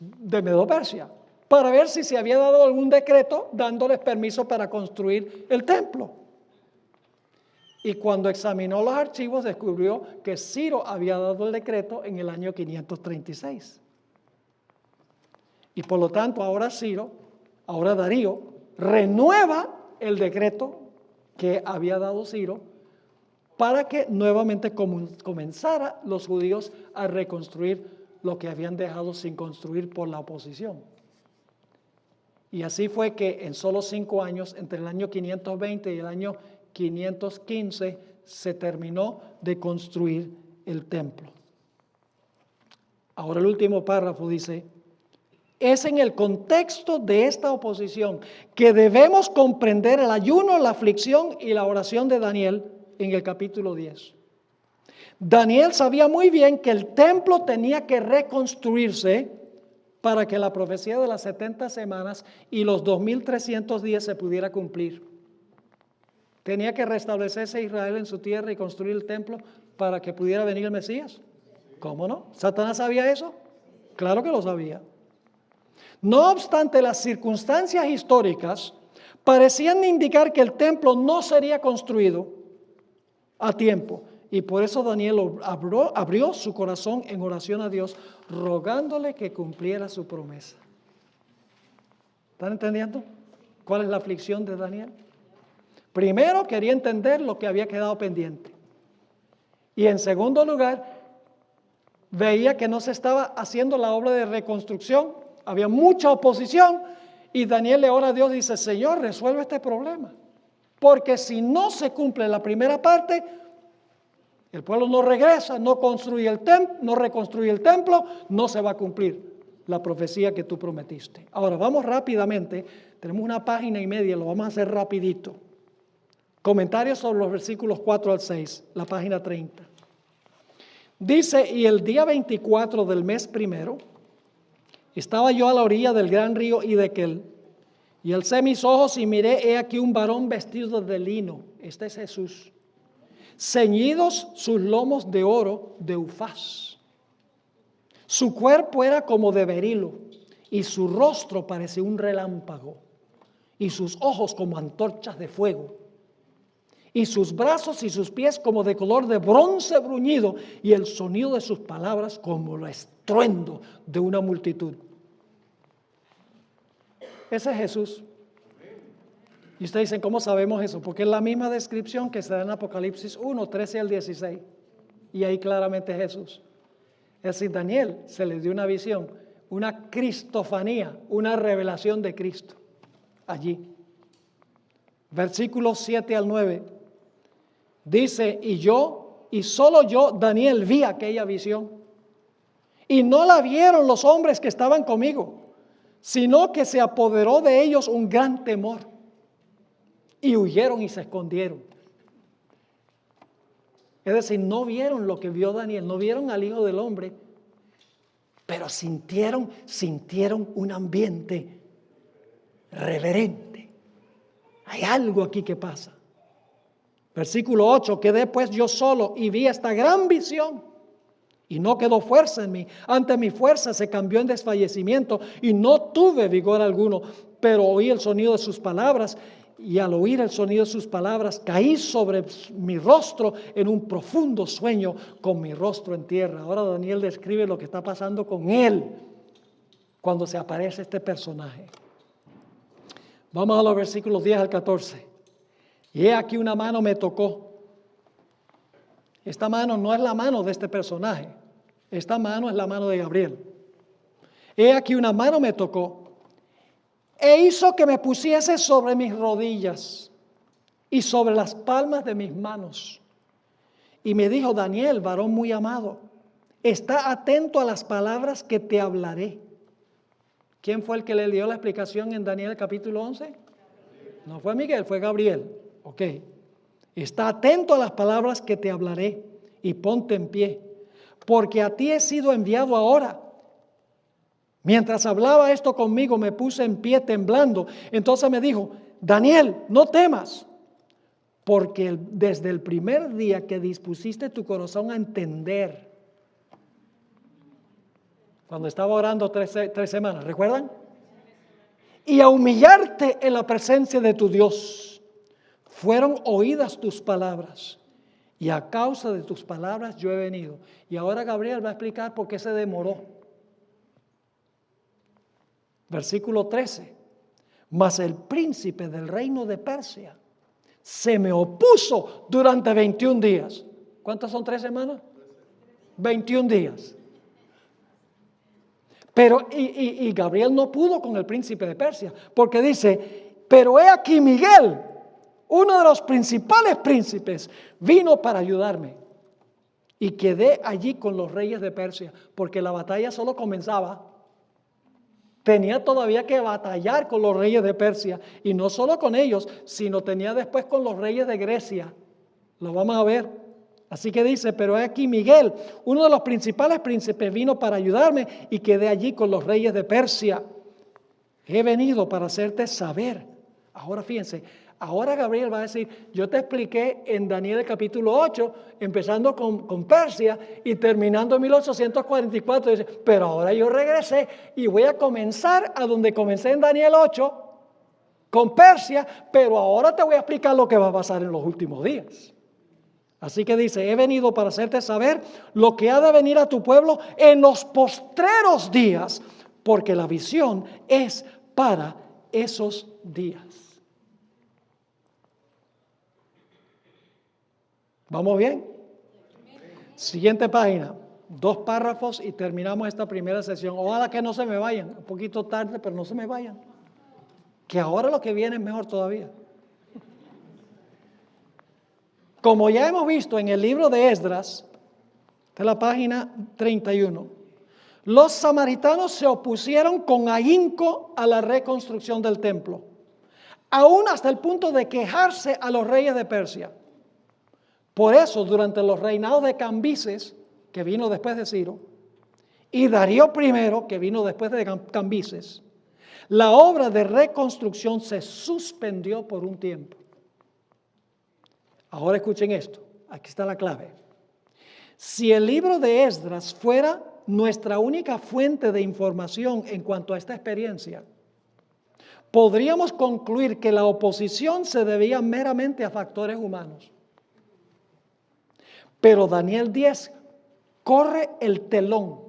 de Medo-Persia para ver si se había dado algún decreto dándoles permiso para construir el templo. Y cuando examinó los archivos descubrió que Ciro había dado el decreto en el año 536. Y por lo tanto ahora Darío renueva el decreto que había dado Ciro para que nuevamente comenzara los judíos a reconstruir lo que habían dejado sin construir por la oposición. Y así fue que en solo 5 años, entre el año 520 y el año 515, se terminó de construir el templo. Ahora el último párrafo dice, es en el contexto de esta oposición que debemos comprender el ayuno, la aflicción y la oración de Daniel en el capítulo 10. Daniel sabía muy bien que el templo tenía que reconstruirse para que la profecía de las 70 semanas y los 2300 días se pudiera cumplir. Tenía que restablecerse Israel en su tierra y construir el templo para que pudiera venir el Mesías. ¿Cómo no? ¿Satanás sabía eso? Claro que lo sabía. No obstante, las circunstancias históricas parecían indicar que el templo no sería construido a tiempo. Y por eso Daniel abrió su corazón en oración a Dios, rogándole que cumpliera su promesa. ¿Están entendiendo cuál es la aflicción de Daniel? Primero, quería entender lo que había quedado pendiente. Y en segundo lugar, veía que no se estaba haciendo la obra de reconstrucción. Había mucha oposición. Y Daniel le ora a Dios y dice, Señor, resuelve este problema. Porque si no se cumple la primera parte, el pueblo no regresa, no reconstruye el templo, no se va a cumplir la profecía que tú prometiste. Ahora, vamos rápidamente, tenemos 1 página y media, lo vamos a hacer rapidito. Comentarios sobre los versículos 4 al 6, la página 30. Dice, y el día 24 del mes primero, estaba yo a la orilla del gran río Hiddekel, y alcé mis ojos y miré, he aquí un varón vestido de lino, este es Jesús, ceñidos sus lomos de oro de Ufaz. Su cuerpo era como de berilo, y su rostro parecía un relámpago, y sus ojos como antorchas de fuego, y sus brazos y sus pies como de color de bronce bruñido, y el sonido de sus palabras como el estruendo de una multitud. Ese es Jesús. Y ustedes dicen, ¿cómo sabemos eso? Porque es la misma descripción que se da en Apocalipsis 1, 13 al 16. Y ahí claramente Jesús. Es decir, Daniel se le dio una visión, una cristofanía, una revelación de Cristo. Allí. Versículos 7 al 9. Dice, y solo yo, Daniel, vi aquella visión. Y no la vieron los hombres que estaban conmigo, sino que se apoderó de ellos un gran temor. Y huyeron y se escondieron. Es decir, no vieron lo que vio Daniel, no vieron al Hijo del Hombre, pero sintieron un ambiente reverente. Hay algo aquí que pasa. Versículo 8, quedé pues yo solo y vi esta gran visión y no quedó fuerza en mí. Ante mi fuerza se cambió en desfallecimiento y no tuve vigor alguno, pero oí el sonido de sus palabras y al oír el sonido de sus palabras caí sobre mi rostro en un profundo sueño con mi rostro en tierra. Ahora Daniel describe lo que está pasando con él cuando se aparece este personaje. Vamos a los versículos 10 al 14. Y he aquí una mano me tocó. Esta mano no es la mano de este personaje. Esta mano es la mano de Gabriel. He aquí una mano me tocó e hizo que me pusiese sobre mis rodillas y sobre las palmas de mis manos. Y me dijo, Daniel, varón muy amado, está atento a las palabras que te hablaré. ¿Quién fue el que le dio la explicación en Daniel capítulo 11? No fue Miguel, fue Gabriel. Ok. Está atento a las palabras que te hablaré y ponte en pie, porque a ti he sido enviado ahora. Mientras hablaba esto conmigo, me puse en pie temblando. Entonces me dijo, Daniel, no temas, porque desde el primer día que dispusiste tu corazón a entender, cuando estaba orando tres semanas, ¿recuerdan? Y a humillarte en la presencia de tu Dios, fueron oídas tus palabras, y a causa de tus palabras yo he venido. Y ahora Gabriel va a explicar por qué se demoró. Versículo 13. Mas el príncipe del reino de Persia se me opuso durante 21 días. ¿Cuántas son 3 semanas? 21 días. Pero, y Gabriel no pudo con el príncipe de Persia, porque dice, pero he aquí Miguel, uno de los principales príncipes, vino para ayudarme. Y quedé allí con los reyes de Persia, porque la batalla solo comenzaba. Tenía todavía que batallar con los reyes de Persia, y no solo con ellos, sino tenía después con los reyes de Grecia. Lo vamos a ver. Así que dice, pero he aquí Miguel, uno de los principales príncipes, vino para ayudarme y quedé allí con los reyes de Persia. He venido para hacerte saber. Ahora fíjense, ahora Gabriel va a decir, yo te expliqué en Daniel capítulo 8, empezando con Persia y terminando en 1844, dice, pero ahora yo regresé y voy a comenzar a donde comencé en Daniel 8, con Persia, pero ahora te voy a explicar lo que va a pasar en los últimos días. Así que dice, he venido para hacerte saber lo que ha de venir a tu pueblo en los postreros días, porque la visión es para esos días. ¿Vamos bien? Siguiente página, 2 párrafos y terminamos esta primera sesión. Ojalá que no se me vayan, un poquito tarde, pero no se me vayan. Que ahora lo que viene es mejor todavía. Como ya hemos visto en el libro de Esdras, de la página 31, los samaritanos se opusieron con ahínco a la reconstrucción del templo, aún hasta el punto de quejarse a los reyes de Persia. Por eso, durante los reinados de Cambises, que vino después de Ciro, y Darío I, que vino después de Cambises, la obra de reconstrucción se suspendió por un tiempo. Ahora escuchen esto, aquí está la clave. Si el libro de Esdras fuera nuestra única fuente de información en cuanto a esta experiencia, podríamos concluir que la oposición se debía meramente a factores humanos. Pero Daniel 10 corre el telón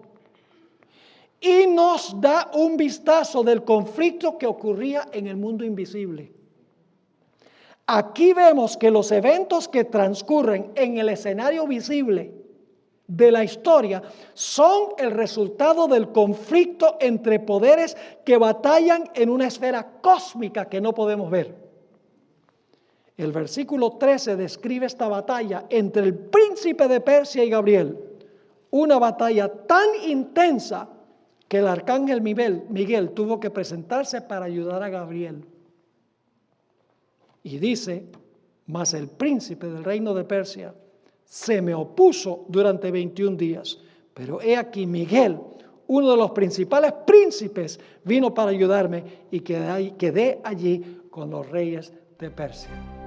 y nos da un vistazo del conflicto que ocurría en el mundo invisible. aquí vemos que los eventos que transcurren en el escenario visible de la historia son el resultado del conflicto entre poderes que batallan en una esfera cósmica que no podemos ver. El versículo 13 describe esta batalla entre el príncipe de Persia y Gabriel, una batalla tan intensa que el arcángel Miguel tuvo que presentarse para ayudar a Gabriel. Y dice, mas el príncipe del reino de Persia se me opuso durante 21 días. Pero he aquí Miguel, uno de los principales príncipes, vino para ayudarme y quedé allí con los reyes de Persia.